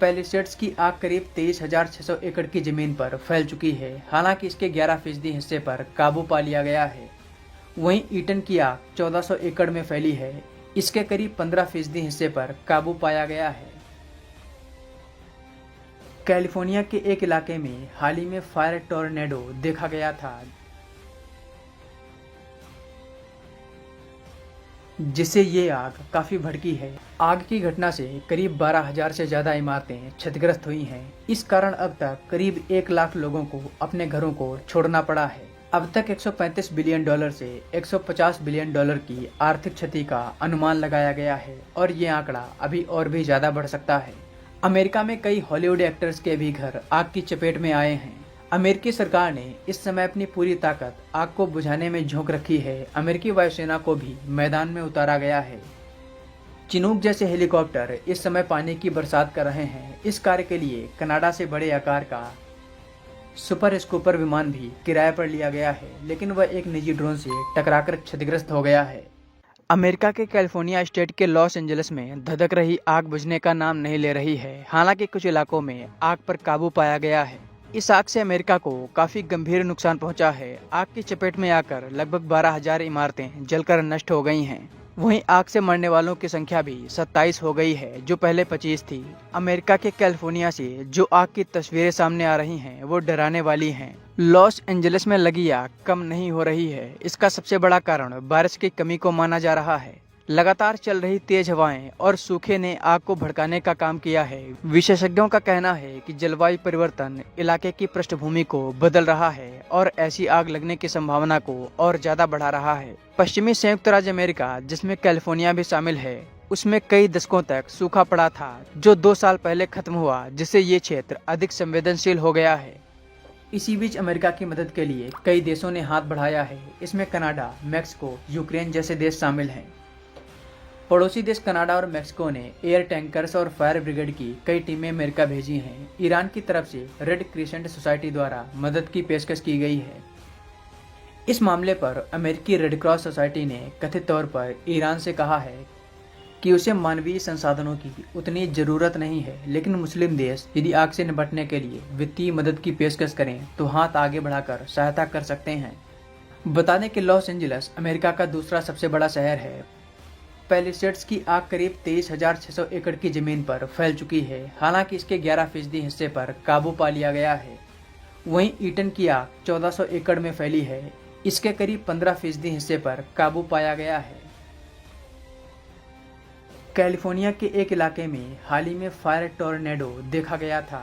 पैलिसेड्स की आग करीब 23,600 एकड़ की जमीन पर फैल चुकी है। हालांकि इसके 11% हिस्से पर काबू पा लिया गया है। वहीं ईटन की आग 1400 एकड़ में फैली है। इसके करीब 15% हिस्से पर काबू पाया गया है। कैलिफोर्निया के एक इलाके में हाल ही में फायर टोर्नेडो देखा गया था, जिससे ये आग काफी भड़की है। आग की घटना से करीब 12,000 से ज्यादा इमारतें क्षतिग्रस्त हुई हैं। इस कारण अब तक करीब 1 लाख लोगों को अपने घरों को छोड़ना पड़ा है। अब तक 135 बिलियन डॉलर से 150 बिलियन डॉलर की आर्थिक क्षति का अनुमान लगाया गया है और ये आंकड़ा अभी और भी ज्यादा बढ़ सकता है। अमेरिका में कई हॉलीवुड एक्टर्स के भी घर आग की चपेट में आए हैं। अमेरिकी सरकार ने इस समय अपनी पूरी ताकत आग को बुझाने में झोंक रखी है। अमेरिकी वायुसेना को भी मैदान में उतारा गया है। चिनूक जैसे हेलीकॉप्टर इस समय पानी की बरसात कर रहे हैं। इस कार्य के लिए कनाडा से बड़े आकार का सुपर स्कूपर विमान भी किराए पर लिया गया है, लेकिन वह एक निजी ड्रोन से टकराकर क्षतिग्रस्त हो गया है। अमेरिका के कैलिफोर्निया स्टेट के लॉस एंजलिस में धधक रही आग बुझने का नाम नहीं ले रही है। हालांकि कुछ इलाकों में आग पर काबू पाया गया है। इस आग से अमेरिका को काफी गंभीर नुकसान पहुंचा है। आग की चपेट में आकर लगभग 12,000 इमारतें जलकर नष्ट हो गई हैं। वहीं आग से मरने वालों की संख्या भी 27 हो गई है, जो पहले 25 थी। अमेरिका के कैलिफोर्निया से जो आग की तस्वीरें सामने आ रही हैं, वो डराने वाली हैं। लॉस एंजलिस में लगी आग कम नहीं हो रही है। इसका सबसे बड़ा कारण बारिश की कमी को माना जा रहा है। लगातार चल रही तेज हवाएं और सूखे ने आग को भड़काने का काम किया है। विशेषज्ञों का कहना है कि जलवायु परिवर्तन इलाके की पृष्ठभूमि को बदल रहा है और ऐसी आग लगने की संभावना को और ज्यादा बढ़ा रहा है। पश्चिमी संयुक्त राज्य अमेरिका, जिसमें कैलिफोर्निया भी शामिल है, उसमें कई दशकों तक सूखा पड़ा था, जो 2 साल पहले खत्म हुआ, जिससे ये क्षेत्र अधिक संवेदनशील हो गया है। इसी बीच अमेरिका की मदद के लिए कई देशों ने हाथ बढ़ाया है। इसमें कनाडा, मैक्सिको, यूक्रेन जैसे देश शामिल हैं। पड़ोसी देश कनाडा और मैक्सिको ने एयर टैंकर्स और फायर ब्रिगेड की कई टीमें अमेरिका भेजी हैं। ईरान की तरफ से रेड क्रिसेंट सोसाइटी द्वारा मदद की पेशकश की गई है। इस मामले पर अमेरिकी रेड क्रॉस सोसाइटी ने कथित तौर पर ईरान से कहा है कि उसे मानवीय संसाधनों की उतनी जरूरत नहीं है, लेकिन मुस्लिम देश यदि आग से निपटने के लिए वित्तीय मदद की पेशकश करें तो हाथ आगे बढ़ाकर सहायता कर सकते हैं। बता दें कि लॉस एंजलिस अमेरिका का दूसरा सबसे बड़ा शहर है। पैलिसेड्स की आग करीब 23,600 एकड़ की जमीन पर फैल चुकी है। हालांकि इसके 11% हिस्से पर काबू पा लिया गया है। वहीं ईटन की आग 1400 एकड़ में फैली है। इसके करीब 15% हिस्से पर काबू पाया गया है। कैलिफोर्निया के एक इलाके में हाल ही में फायर टोर्नेडो देखा गया था,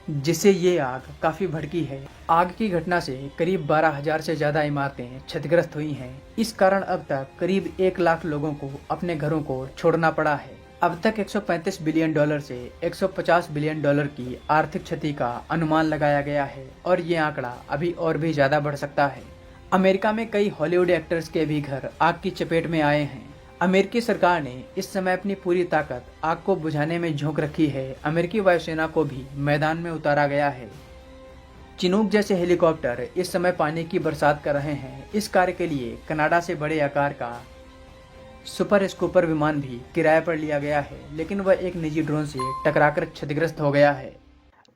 जिससे ये आग काफी भड़की है। आग की घटना से करीब 12,000 से ज्यादा इमारतें क्षतिग्रस्त हुई हैं। इस कारण अब तक करीब 1 लाख लोगों को अपने घरों को छोड़ना पड़ा है। अब तक 135 बिलियन डॉलर से 150 बिलियन डॉलर की आर्थिक क्षति का अनुमान लगाया गया है और ये आंकड़ा अभी और भी ज्यादा बढ़ सकता है। अमेरिका में कई हॉलीवुड एक्टर्स के भी घर आग की चपेट में आए हैं। अमेरिकी सरकार ने इस समय अपनी पूरी ताकत आग को बुझाने में झोंक रखी है। अमेरिकी वायुसेना को भी मैदान में उतारा गया है। चिनूक जैसे हेलीकॉप्टर इस समय पानी की बरसात कर रहे हैं। इस कार्य के लिए कनाडा से बड़े आकार का सुपर स्कूपर विमान भी किराए पर लिया गया है, लेकिन वह एक निजी ड्रोन से टकराकर क्षतिग्रस्त हो गया है।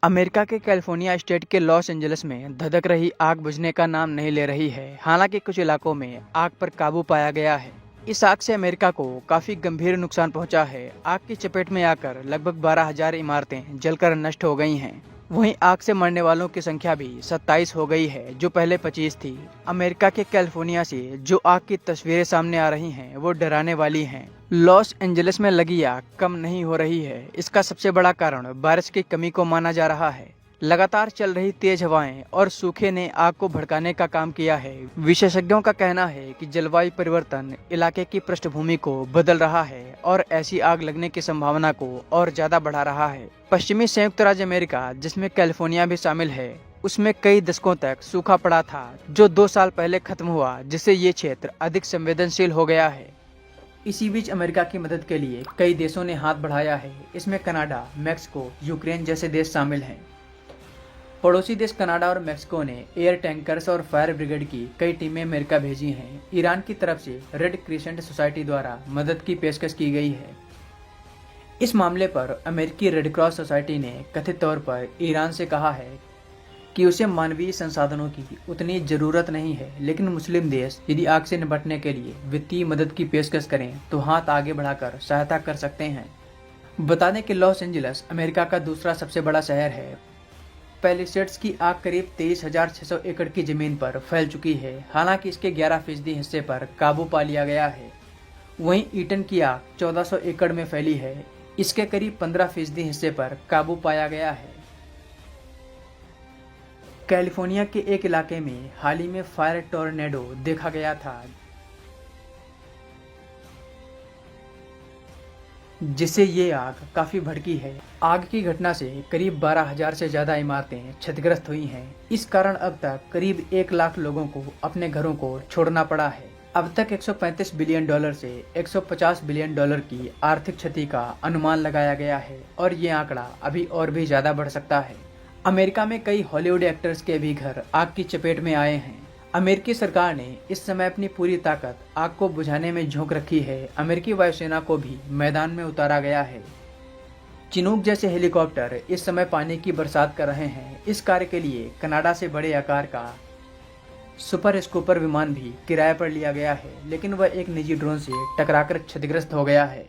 अमेरिका के कैलिफोर्निया स्टेट के लॉस एंजलिस में धधक रही आग बुझने का नाम नहीं ले रही है। हालांकि कुछ इलाकों में आग पर काबू पाया गया है। इस आग से अमेरिका को काफी गंभीर नुकसान पहुंचा है। आग की चपेट में आकर लगभग 12,000 इमारतें जलकर नष्ट हो गई हैं। वहीं आग से मरने वालों की संख्या भी 27 हो गई है, जो पहले 25 थी। अमेरिका के कैलिफोर्निया से जो आग की तस्वीरें सामने आ रही हैं, वो डराने वाली हैं। लॉस एंजलिस में लगी आग कम नहीं हो रही है। इसका सबसे बड़ा कारण बारिश की कमी को माना जा रहा है। लगातार चल रही तेज हवाएं और सूखे ने आग को भड़काने का काम किया है। विशेषज्ञों का कहना है कि जलवायु परिवर्तन इलाके की पृष्ठभूमि को बदल रहा है और ऐसी आग लगने की संभावना को और ज्यादा बढ़ा रहा है। पश्चिमी संयुक्त राज्य अमेरिका, जिसमें कैलिफोर्निया भी शामिल है, उसमें कई दशकों तक सूखा पड़ा था, जो 2 साल पहले खत्म हुआ, जिससे ये क्षेत्र अधिक संवेदनशील हो गया है। इसी बीच अमेरिका की मदद के लिए कई देशों ने हाथ बढ़ाया है। इसमें कनाडा, मैक्सिको, यूक्रेन जैसे देश शामिल हैं। पड़ोसी देश कनाडा और मैक्सिको ने एयर टैंकर्स और फायर ब्रिगेड की कई टीमें अमेरिका भेजी हैं। ईरान की तरफ से रेड क्रिसेंट सोसाइटी द्वारा मदद की पेशकश की गई है। इस मामले पर अमेरिकी रेड क्रॉस सोसाइटी ने कथित तौर पर ईरान से कहा है कि उसे मानवीय संसाधनों की उतनी जरूरत नहीं है, लेकिन मुस्लिम देश यदि आग से निपटने के लिए वित्तीय मदद की पेशकश करें तो हाथ आगे बढ़ाकर सहायता कर सकते हैं। बता दें कि लॉस एंजलिस अमेरिका का दूसरा सबसे बड़ा शहर है। पैलिसेड्स की आग करीब 23,600 एकड़ की जमीन पर फैल चुकी है। हालांकि इसके 11% हिस्से पर काबू पा लिया गया है। वहीं ईटन की आग 1400 एकड़ में फैली है। इसके करीब 15% हिस्से पर काबू पाया गया है। कैलिफोर्निया के एक इलाके में हाल ही में फायर टोर्नेडो देखा गया था, जिससे ये आग काफी भड़की है। आग की घटना से करीब 12,000 से ज्यादा इमारतें क्षतिग्रस्त हुई हैं। इस कारण अब तक करीब 1 लाख लोगों को अपने घरों को छोड़ना पड़ा है। अब तक 135 बिलियन डॉलर से 150 बिलियन डॉलर की आर्थिक क्षति का अनुमान लगाया गया है और ये आंकड़ा अभी और भी ज्यादा बढ़ सकता है। अमेरिका में कई हॉलीवुड एक्टर्स के भी घर आग की चपेट में आए हैं। अमेरिकी सरकार ने इस समय अपनी पूरी ताकत आग को बुझाने में झोंक रखी है। अमेरिकी वायुसेना को भी मैदान में उतारा गया है। चिनूक जैसे हेलीकॉप्टर इस समय पानी की बरसात कर रहे हैं। इस कार्य के लिए कनाडा से बड़े आकार का सुपर स्कूपर विमान भी किराए पर लिया गया है, लेकिन वह एक निजी ड्रोन से टकराकर क्षतिग्रस्त हो गया है।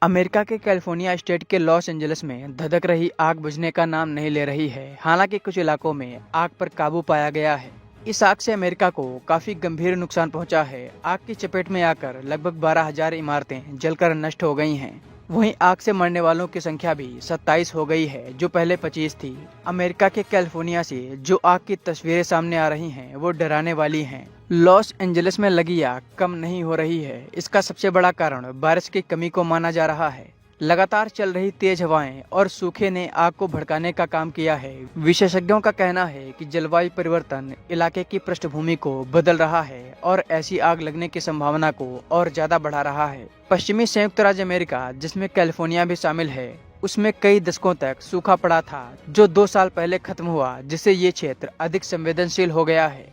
अमेरिका के कैलिफोर्निया स्टेट के लॉस एंजलिस में धधक रही आग बुझने का नाम नहीं ले रही है। हालांकि कुछ इलाकों में आग पर काबू पाया गया है। इस आग से अमेरिका को काफी गंभीर नुकसान पहुंचा है। आग की चपेट में आकर लगभग 12,000 इमारतें जलकर नष्ट हो गई हैं। वहीं आग से मरने वालों की संख्या भी 27 हो गई है, जो पहले 25 थी। अमेरिका के कैलिफोर्निया से जो आग की तस्वीरें सामने आ रही हैं, वो डराने वाली हैं। लॉस एंजलिस में लगी आग कम नहीं हो रही है। इसका सबसे बड़ा कारण बारिश की कमी को माना जा रहा है। लगातार चल रही तेज हवाएं और सूखे ने आग को भड़काने का काम किया है। विशेषज्ञों का कहना है कि जलवायु परिवर्तन इलाके की पृष्ठभूमि को बदल रहा है और ऐसी आग लगने की संभावना को और ज्यादा बढ़ा रहा है। पश्चिमी संयुक्त राज्य अमेरिका, जिसमें कैलिफोर्निया भी शामिल है, उसमें कई दशकों तक सूखा पड़ा था, जो 2 साल पहले खत्म हुआ, जिससे ये क्षेत्र अधिक संवेदनशील हो गया है।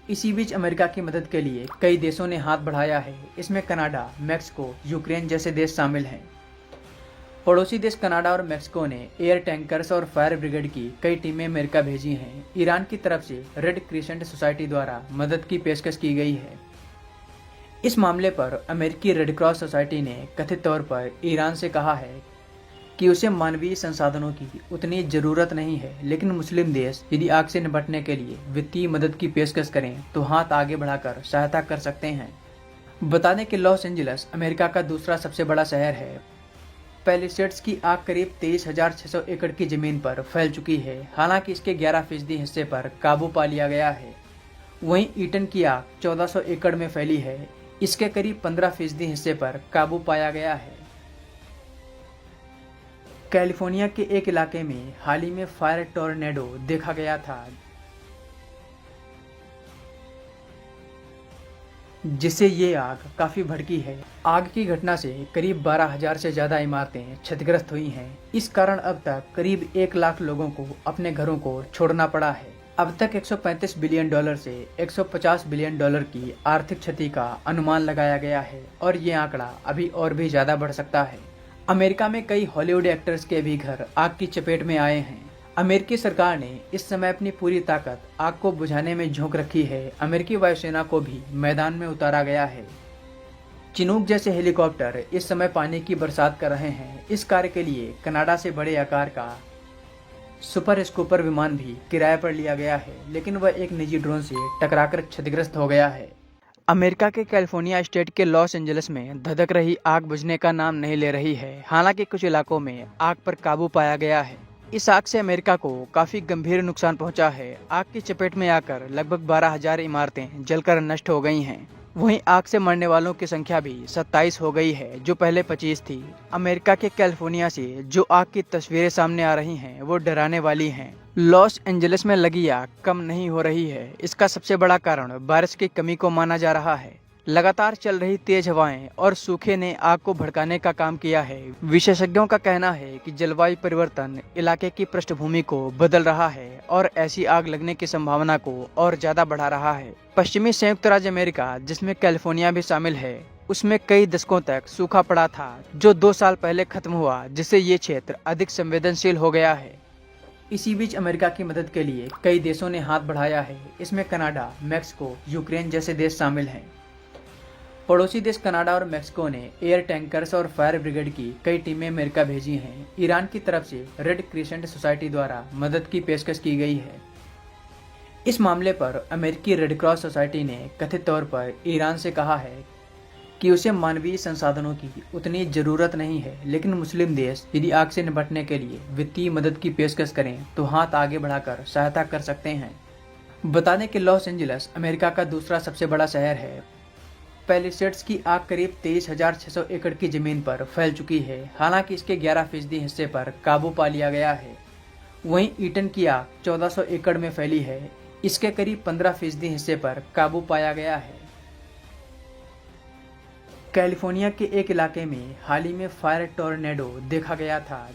इसी बीच अमेरिका की मदद के लिए कई देशों ने हाथ बढ़ाया है। इसमें कनाडा, मैक्सिको, यूक्रेन जैसे देश शामिल हैं। पड़ोसी देश कनाडा और मैक्सिको ने एयर टैंकर्स और फायर ब्रिगेड की कई टीमें अमेरिका भेजी हैं। ईरान की तरफ से रेड क्रिसेंट सोसाइटी द्वारा मदद की पेशकश की गई है। इस मामले पर अमेरिकी रेड क्रॉस सोसाइटी ने कथित तौर पर ईरान से कहा है कि उसे मानवीय संसाधनों की उतनी ज़रूरत नहीं है, लेकिन मुस्लिम देश यदि आग से निपटने के लिए वित्तीय मदद की पेशकश करें तो हाथ आगे बढ़ाकर सहायता कर सकते हैं। बता दें कि लॉस एंजल्स अमेरिका का दूसरा सबसे बड़ा शहर है। पैलिसेड्स की आग करीब 23,600 एकड़ की जमीन पर फैल चुकी है। हालांकि इसके 11% हिस्से पर काबू पा लिया गया है। वहीं ईटन की आग 1400 एकड़ में फैली है। इसके करीब 15% हिस्से पर काबू पाया गया है। कैलिफोर्निया के एक इलाके में हाल ही में फायर टोर्नेडो देखा गया था, जिससे ये आग काफी भड़की है। आग की घटना से करीब 12,000 से ज्यादा इमारतें क्षतिग्रस्त हुई हैं। इस कारण अब तक करीब 1 लाख लोगों को अपने घरों को छोड़ना पड़ा है। अब तक $135 बिलियन से $150 बिलियन की आर्थिक क्षति का अनुमान लगाया गया है और ये आंकड़ा अभी और भी ज्यादा बढ़ सकता है। अमेरिका में कई हॉलीवुड एक्टर्स के भी घर आग की चपेट में आए हैं। अमेरिकी सरकार ने इस समय अपनी पूरी ताकत आग को बुझाने में झोंक रखी है। अमेरिकी वायुसेना को भी मैदान में उतारा गया है। चिनूक जैसे हेलीकॉप्टर इस समय पानी की बरसात कर रहे हैं। इस कार्य के लिए कनाडा से बड़े आकार का सुपर स्कूपर विमान भी किराए पर लिया गया है, लेकिन वह एक निजी ड्रोन से टकराकर क्षतिग्रस्त हो गया है। अमेरिका के कैलिफोर्निया स्टेट के लॉस एंजल्स में धधक रही आग बुझने का नाम नहीं ले रही है। हालांकि कुछ इलाकों में आग पर काबू पाया गया है। इस आग से अमेरिका को काफी गंभीर नुकसान पहुंचा है। आग की चपेट में आकर लगभग 12,000 इमारतें जलकर नष्ट हो गई हैं। वहीं आग से मरने वालों की संख्या भी 27 हो गई है, जो पहले 25 थी। अमेरिका के कैलिफोर्निया से जो आग की तस्वीरें सामने आ रही हैं, वो डराने वाली हैं। लॉस एंजल्स में लगी आग कम नहीं हो रही है। इसका सबसे बड़ा कारण बारिश की कमी को माना जा रहा है। लगातार चल रही तेज हवाएं और सूखे ने आग को भड़काने का काम किया है। विशेषज्ञों का कहना है कि जलवायु परिवर्तन इलाके की पृष्ठभूमि को बदल रहा है और ऐसी आग लगने की संभावना को और ज्यादा बढ़ा रहा है। पश्चिमी संयुक्त राज्य अमेरिका, जिसमें कैलिफोर्निया भी शामिल है, उसमें कई दशकों तक सूखा पड़ा था, जो 2 साल पहले खत्म हुआ, जिससे ये क्षेत्र अधिक संवेदनशील हो गया है। इसी बीच अमेरिका की मदद के लिए कई देशों ने हाथ बढ़ाया है। इसमें कनाडा, मैक्सिको, यूक्रेन जैसे देश शामिल हैं। पड़ोसी देश कनाडा और मैक्सिको ने एयर टैंकर्स और फायर ब्रिगेड की कई टीमें अमेरिका भेजी हैं। ईरान की तरफ से रेड क्रिसेंट सोसाइटी द्वारा मदद की पेशकश की गई है। इस मामले पर अमेरिकी रेड क्रॉस सोसाइटी ने कथित तौर पर ईरान से कहा है कि उसे मानवीय संसाधनों की उतनी ज़रूरत नहीं है, लेकिन मुस्लिम देश यदि आग से निपटने के लिए वित्तीय मदद की पेशकश करें तो हाथ आगे बढ़ाकर सहायता कर सकते हैं। बता दें कि लॉस एंजल्स अमेरिका का दूसरा सबसे बड़ा शहर है। पैलिसेड्स की आग करीब 23,600 एकड़ की जमीन पर फैल चुकी है। हालांकि इसके 11% हिस्से पर काबू पा लिया गया है। वहीं ईटन की आग 1400 एकड़ में फैली है। इसके करीब 15% हिस्से पर काबू पाया गया है। कैलिफोर्निया के एक इलाके में हाल ही में फायर टोर्नेडो देखा गया था,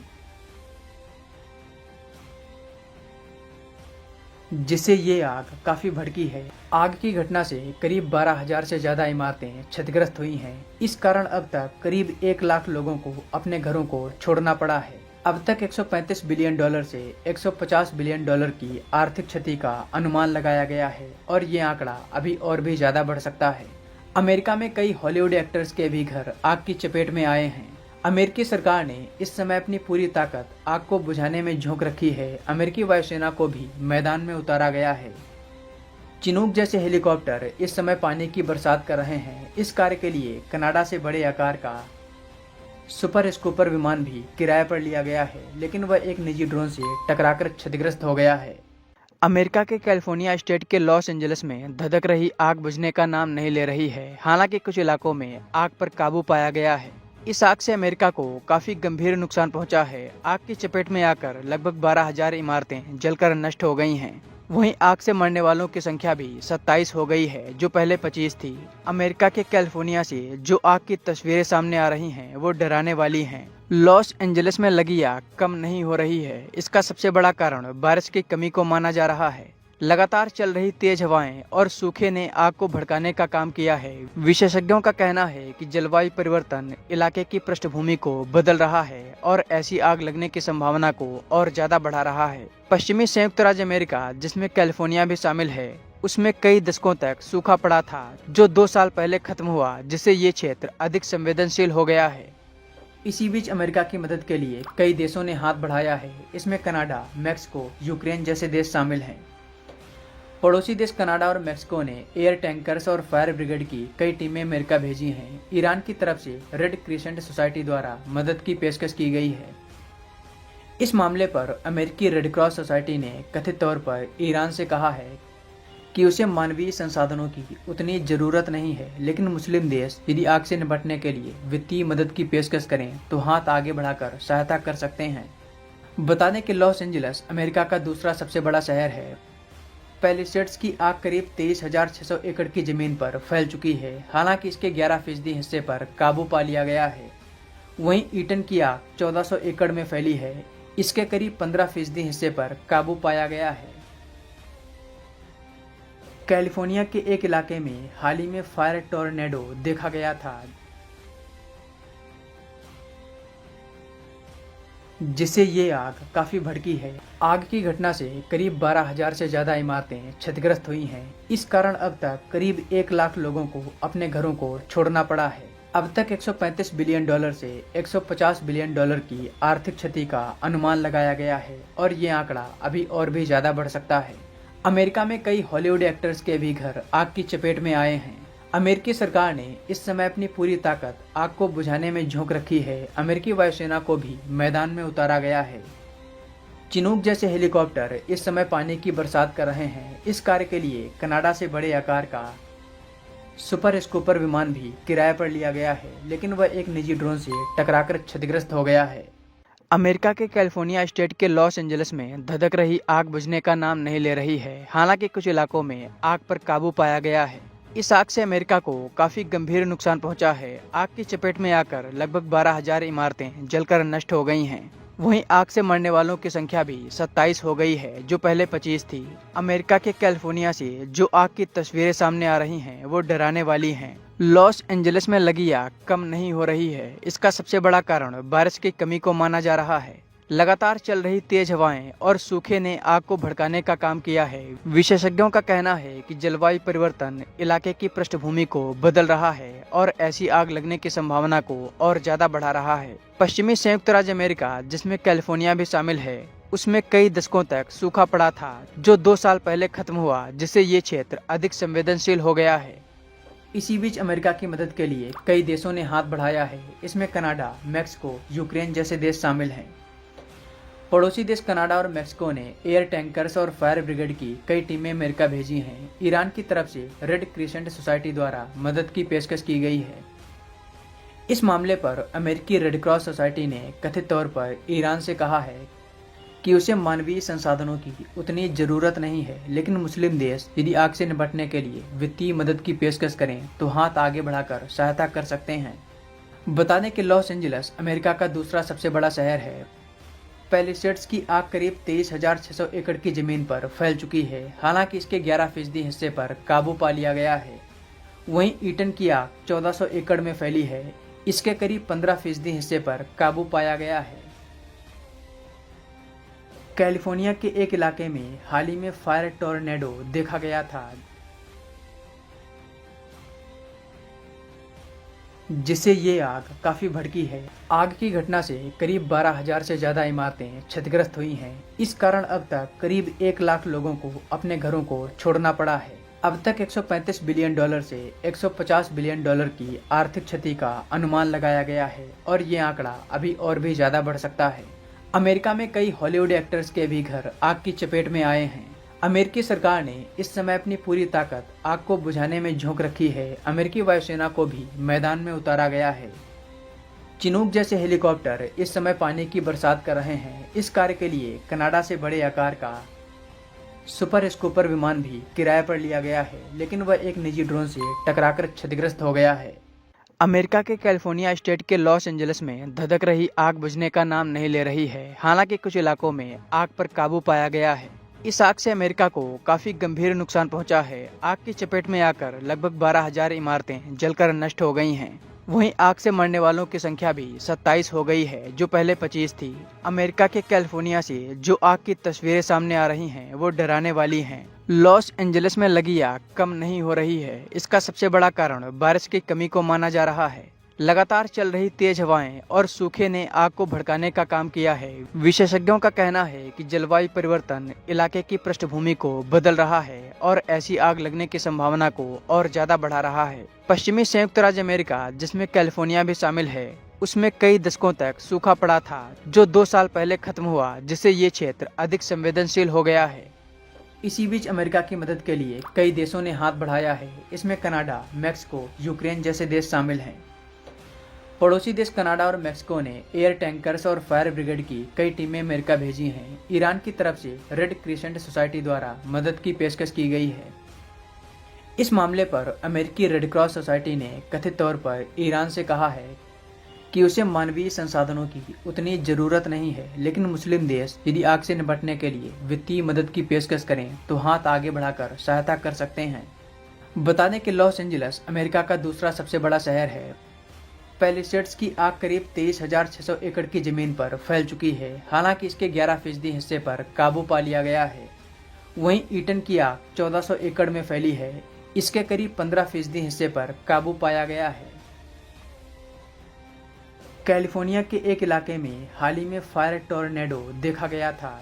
जिससे ये आग काफी भड़की है। आग की घटना से करीब 12,000 से ज्यादा इमारतें क्षतिग्रस्त हुई हैं। इस कारण अब तक करीब 1 लाख लोगों को अपने घरों को छोड़ना पड़ा है। अब तक $135 बिलियन से $150 बिलियन की आर्थिक क्षति का अनुमान लगाया गया है और ये आंकड़ा अभी और भी ज्यादा बढ़ सकता है। अमेरिका में कई हॉलीवुड एक्टर्स के भी घर आग की चपेट में आए हैं। अमेरिकी सरकार ने इस समय अपनी पूरी ताकत आग को बुझाने में झोंक रखी है। अमेरिकी वायुसेना को भी मैदान में उतारा गया है। चिनूक जैसे हेलीकॉप्टर इस समय पानी की बरसात कर रहे हैं। इस कार्य के लिए कनाडा से बड़े आकार का सुपर स्कूपर विमान भी किराए पर लिया गया है, लेकिन वह एक निजी ड्रोन से टकराकर क्षतिग्रस्त हो गया है। अमेरिका के कैलिफोर्निया स्टेट के लॉस एंजल्स में धधक रही आग बुझने का नाम नहीं ले रही है। हालांकि कुछ इलाकों में आग पर काबू पाया गया है। इस आग से अमेरिका को काफी गंभीर नुकसान पहुंचा है। आग की चपेट में आकर लगभग 12,000 इमारतें जलकर नष्ट हो गई हैं। वहीं आग से मरने वालों की संख्या भी 27 हो गई है, जो पहले 25 थी। अमेरिका के कैलिफोर्निया से जो आग की तस्वीरें सामने आ रही हैं, वो डराने वाली हैं। लॉस एंजल्स में लगी आग कम नहीं हो रही है। इसका सबसे बड़ा कारण बारिश की कमी को माना जा रहा है। लगातार चल रही तेज हवाएं और सूखे ने आग को भड़काने का काम किया है। विशेषज्ञों का कहना है कि जलवायु परिवर्तन इलाके की पृष्ठभूमि को बदल रहा है और ऐसी आग लगने की संभावना को और ज्यादा बढ़ा रहा है। पश्चिमी संयुक्त राज्य अमेरिका, जिसमें कैलिफोर्निया भी शामिल है, उसमें कई दशकों तक सूखा पड़ा था, जो 2 साल पहले खत्म हुआ, जिससे ये क्षेत्र अधिक संवेदनशील हो गया है। इसी बीच अमेरिका की मदद के लिए कई देशों ने हाथ बढ़ाया है। इसमें कनाडा, मैक्सिको, यूक्रेन जैसे देश शामिल हैं। पड़ोसी देश कनाडा और मैक्सिको ने एयर टैंकर्स और फायर ब्रिगेड की कई टीमें अमेरिका भेजी हैं। ईरान की तरफ से रेड क्रिसेंट सोसाइटी द्वारा मदद की पेशकश की गई है। इस मामले पर अमेरिकी रेड क्रॉस सोसाइटी ने कथित तौर पर ईरान से कहा है कि उसे मानवीय संसाधनों की उतनी जरूरत नहीं है, लेकिन मुस्लिम देश यदि आग से निपटने के लिए वित्तीय मदद की पेशकश करें तो हाथ आगे बढ़ाकर सहायता कर सकते हैं। बता दें कि लॉस एंजलिस अमेरिका का दूसरा सबसे बड़ा शहर है। पैलिसेड्स की आग करीब 23,600 एकड़ की जमीन पर फैल चुकी है। हालांकि इसके 11% हिस्से पर काबू पा लिया गया है। वहीं ईटन की आग 1400 एकड़ में फैली है। इसके करीब 15% हिस्से पर काबू पाया गया है। कैलिफोर्निया के एक इलाके में हाल ही में फायर टोर्नेडो देखा गया था, जिससे ये आग काफी भड़की है। आग की घटना से करीब 12,000 से ज्यादा इमारतें क्षतिग्रस्त हुई हैं। इस कारण अब तक करीब 1 लाख लोगों को अपने घरों को छोड़ना पड़ा है। अब तक $135 बिलियन से $150 बिलियन की आर्थिक क्षति का अनुमान लगाया गया है और ये आंकड़ा अभी और भी ज्यादा बढ़ सकता है। अमेरिका में कई हॉलीवुड एक्टर्स के भी घर आग की चपेट में आए हैं। अमेरिकी सरकार ने इस समय अपनी पूरी ताकत आग को बुझाने में झोंक रखी है। अमेरिकी वायुसेना को भी मैदान में उतारा गया है। चिनूक जैसे हेलीकॉप्टर इस समय पानी की बरसात कर रहे हैं। इस कार्य के लिए कनाडा से बड़े आकार का सुपर स्कूपर विमान भी किराए पर लिया गया है, लेकिन वह एक निजी ड्रोन से टकराकर क्षतिग्रस्त हो गया है। अमेरिका के कैलिफोर्निया स्टेट के लॉस एंजलिस में धधक रही आग बुझने का नाम नहीं ले रही है। हालांकि कुछ इलाकों में आग पर काबू पाया गया है। इस आग से अमेरिका को काफी गंभीर नुकसान पहुंचा है। आग की चपेट में आकर लगभग 12,000 इमारतें जलकर नष्ट हो गई हैं। वहीं आग से मरने वालों की संख्या भी 27 हो गई है, जो पहले 25 थी। अमेरिका के कैलिफोर्निया से जो आग की तस्वीरें सामने आ रही हैं, वो डराने वाली हैं। लॉस एंजलिस में लगी आग कम नहीं हो रही है। इसका सबसे बड़ा कारण बारिश की कमी को माना जा रहा है। लगातार चल रही तेज हवाएं और सूखे ने आग को भड़काने का काम किया है। विशेषज्ञों का कहना है कि जलवायु परिवर्तन इलाके की पृष्ठभूमि को बदल रहा है और ऐसी आग लगने की संभावना को और ज्यादा बढ़ा रहा है। पश्चिमी संयुक्त राज्य अमेरिका, जिसमें कैलिफोर्निया भी शामिल है, उसमें कई दशकों तक सूखा पड़ा था, जो 2 साल पहले खत्म हुआ, जिससे ये क्षेत्र अधिक संवेदनशील हो गया है। इसी बीच अमेरिका की मदद के लिए कई देशों ने हाथ बढ़ाया है। इसमें कनाडा, मैक्सिको, यूक्रेन जैसे देश शामिल हैं। पड़ोसी देश कनाडा और मैक्सिको ने एयर टैंकर्स और फायर ब्रिगेड की कई टीमें अमेरिका भेजी हैं। ईरान की तरफ से रेड क्रिसेंट सोसाइटी द्वारा मदद की पेशकश की गई है। इस मामले पर अमेरिकी रेड क्रॉस सोसाइटी ने कथित तौर पर ईरान से कहा है कि उसे मानवीय संसाधनों की उतनी जरूरत नहीं है, लेकिन मुस्लिम देश यदि आग से निपटने के लिए वित्तीय मदद की पेशकश करें तो हाथ आगे बढ़ाकर सहायता कर सकते हैं। बता दें कि लॉस एंजलिस अमेरिका का दूसरा सबसे बड़ा शहर है। पैलिसेड्स की आग करीब 23,600 एकड़ की जमीन पर फैल चुकी है। हालांकि इसके 11% हिस्से पर काबू पा लिया गया है। वहीं ईटन की आग 1400 एकड़ में फैली है। इसके करीब 15% हिस्से पर काबू पाया गया है। कैलिफोर्निया के एक इलाके में हाल ही में फायर टोर्नेडो देखा गया था, जिससे ये आग काफी भड़की है। आग की घटना से करीब 12,000 से ज्यादा इमारतें क्षतिग्रस्त हुई हैं। इस कारण अब तक करीब 1 लाख लोगों को अपने घरों को छोड़ना पड़ा है। अब तक $135 बिलियन से $150 बिलियन की आर्थिक क्षति का अनुमान लगाया गया है और ये आंकड़ा अभी और भी ज्यादा बढ़ सकता है। अमेरिका में कई हॉलीवुड एक्टर्स के भी घर आग की चपेट में आए हैं। अमेरिकी सरकार ने इस समय अपनी पूरी ताकत आग को बुझाने में झोंक रखी है। अमेरिकी वायुसेना को भी मैदान में उतारा गया है। चिनूक जैसे हेलीकॉप्टर इस समय पानी की बरसात कर रहे हैं। इस कार्य के लिए कनाडा से बड़े आकार का सुपर स्कूपर विमान भी किराए पर लिया गया है, लेकिन वह एक निजी ड्रोन से टकराकर क्षतिग्रस्त हो गया है। अमेरिका के कैलिफोर्निया स्टेट के लॉस एंजलिस में धधक रही आग बुझने का नाम नहीं ले रही है। हालांकि कुछ इलाकों में आग पर काबू पाया गया है। इस आग से अमेरिका को काफी गंभीर नुकसान पहुंचा है। आग की चपेट में आकर लगभग 12,000 इमारतें जलकर नष्ट हो गई हैं। वहीं आग से मरने वालों की संख्या भी 27 हो गई है, जो पहले 25 थी। अमेरिका के कैलिफोर्निया से जो आग की तस्वीरें सामने आ रही हैं, वो डराने वाली हैं। लॉस एंजलिस में लगी आग कम नहीं हो रही है। इसका सबसे बड़ा कारण बारिश की कमी को माना जा रहा है। लगातार चल रही तेज हवाएं और सूखे ने आग को भड़काने का काम किया है। विशेषज्ञों का कहना है कि जलवायु परिवर्तन इलाके की पृष्ठभूमि को बदल रहा है और ऐसी आग लगने की संभावना को और ज्यादा बढ़ा रहा है। पश्चिमी संयुक्त राज्य अमेरिका, जिसमें कैलिफोर्निया भी शामिल है, उसमें कई दशकों तक सूखा पड़ा था, जो 2 साल पहले खत्म हुआ, जिससे ये क्षेत्र अधिक संवेदनशील हो गया है। इसी बीच अमेरिका की मदद के लिए कई देशों ने हाथ बढ़ाया है। इसमें कनाडा, मैक्सिको, यूक्रेन जैसे देश शामिल हैं। पड़ोसी देश कनाडा और मैक्सिको ने एयर टैंकर्स और फायर ब्रिगेड की कई टीमें अमेरिका भेजी हैं। ईरान की तरफ से रेड क्रिसेंट सोसाइटी द्वारा मदद की पेशकश की गई है। इस मामले पर अमेरिकी रेड क्रॉस सोसाइटी ने कथित तौर पर ईरान से कहा है कि उसे मानवीय संसाधनों की उतनी जरूरत नहीं है, लेकिन मुस्लिम देश यदि आग से निपटने के लिए वित्तीय मदद की पेशकश करें तो हाथ आगे बढ़ाकर सहायता कर सकते हैं। बता दें कि लॉस एंजलिस अमेरिका का दूसरा सबसे बड़ा शहर है। पैलिसेड्स की आग करीब 23,600 एकड़ की जमीन पर फैल चुकी है। हालांकि इसके 11% हिस्से पर काबू पा लिया गया है। वहीं ईटन की आग 1400 एकड़ में फैली है। इसके करीब 15% हिस्से पर काबू पाया गया है। कैलिफोर्निया के एक इलाके में हाल ही में फायर टोर्नेडो देखा गया था,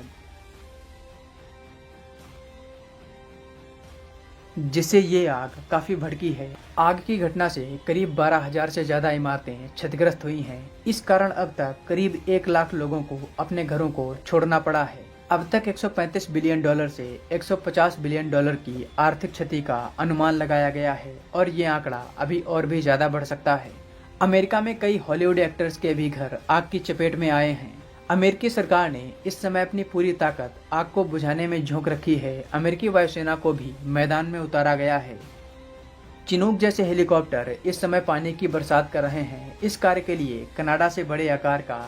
जिससे ये आग काफी भड़की है। आग की घटना से करीब 12,000 से ज्यादा इमारतें क्षतिग्रस्त हुई हैं। इस कारण अब तक करीब 1 लाख लोगों को अपने घरों को छोड़ना पड़ा है। अब तक $135 बिलियन से $150 बिलियन की आर्थिक क्षति का अनुमान लगाया गया है और ये आंकड़ा अभी और भी ज्यादा बढ़ सकता है। अमेरिका में कई हॉलीवुड एक्टर्स के भी घर आग की चपेट में आए हैं। अमेरिकी सरकार ने इस समय अपनी पूरी ताकत आग को बुझाने में झोंक रखी है। अमेरिकी वायुसेना को भी मैदान में उतारा गया है। चिनूक जैसे हेलीकॉप्टर इस समय पानी की बरसात कर रहे हैं। इस कार्य के लिए कनाडा से बड़े आकार का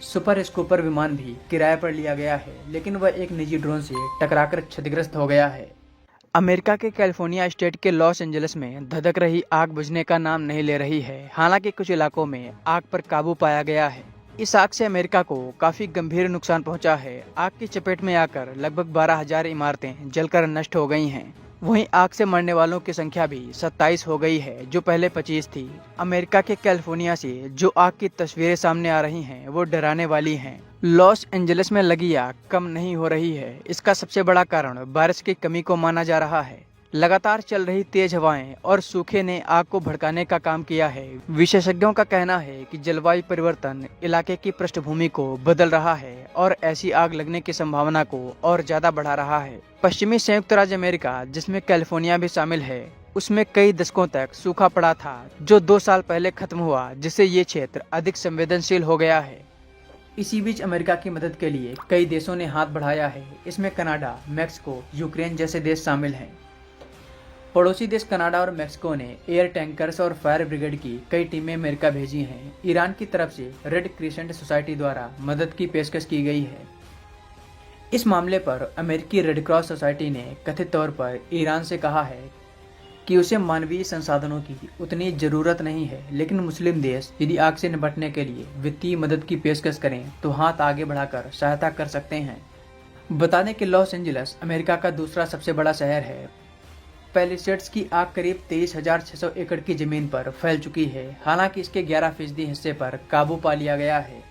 सुपर स्कूपर विमान भी किराए पर लिया गया है, लेकिन वह एक निजी ड्रोन से टकराकर क्षतिग्रस्त हो गया है। अमेरिका के कैलिफोर्निया स्टेट के लॉस एंजलिस में धधक रही आग बुझने का नाम नहीं ले रही है। हालांकि कुछ इलाकों में आग पर काबू पाया गया है। इस आग से अमेरिका को काफी गंभीर नुकसान पहुंचा है। आग की चपेट में आकर लगभग 12,000 इमारतें जलकर नष्ट हो गई हैं। वहीं आग से मरने वालों की संख्या भी 27 हो गई है, जो पहले 25 थी। अमेरिका के कैलिफोर्निया से जो आग की तस्वीरें सामने आ रही हैं, वो डराने वाली हैं। लॉस एंजलिस में लगी आग कम नहीं हो रही है। इसका सबसे बड़ा कारण बारिश की कमी को माना जा रहा है। लगातार चल रही तेज हवाएं और सूखे ने आग को भड़काने का काम किया है। विशेषज्ञों का कहना है कि जलवायु परिवर्तन इलाके की पृष्ठभूमि को बदल रहा है और ऐसी आग लगने की संभावना को और ज्यादा बढ़ा रहा है। पश्चिमी संयुक्त राज्य अमेरिका, जिसमें कैलिफोर्निया भी शामिल है, उसमें कई दशकों तक सूखा पड़ा था, जो 2 साल पहले खत्म हुआ, जिससे ये क्षेत्र अधिक संवेदनशील हो गया है। इसी बीच अमेरिका की मदद के लिए कई देशों ने हाथ बढ़ाया है। इसमें कनाडा, मैक्सिको, यूक्रेन जैसे देश शामिल हैं। पड़ोसी देश कनाडा और मैक्सिको ने एयर टैंकर्स और फायर ब्रिगेड की कई टीमें अमेरिका भेजी हैं। ईरान की तरफ से रेड क्रिसेंट सोसाइटी द्वारा मदद की पेशकश की गई है। इस मामले पर अमेरिकी रेड क्रॉस सोसाइटी ने कथित तौर पर ईरान से कहा है कि उसे मानवीय संसाधनों की उतनी जरूरत नहीं है, लेकिन मुस्लिम देश यदि आग से निपटने के लिए वित्तीय मदद की पेशकश करें तो हाथ आगे बढ़ाकर सहायता कर सकते हैं। बता दें कि लॉस एंजलिस अमेरिका का दूसरा सबसे बड़ा शहर है। पैलिसेड्स की आग करीब 23,600 एकड़ की जमीन पर फैल चुकी है। हालांकि इसके 11% हिस्से पर काबू पा लिया गया है।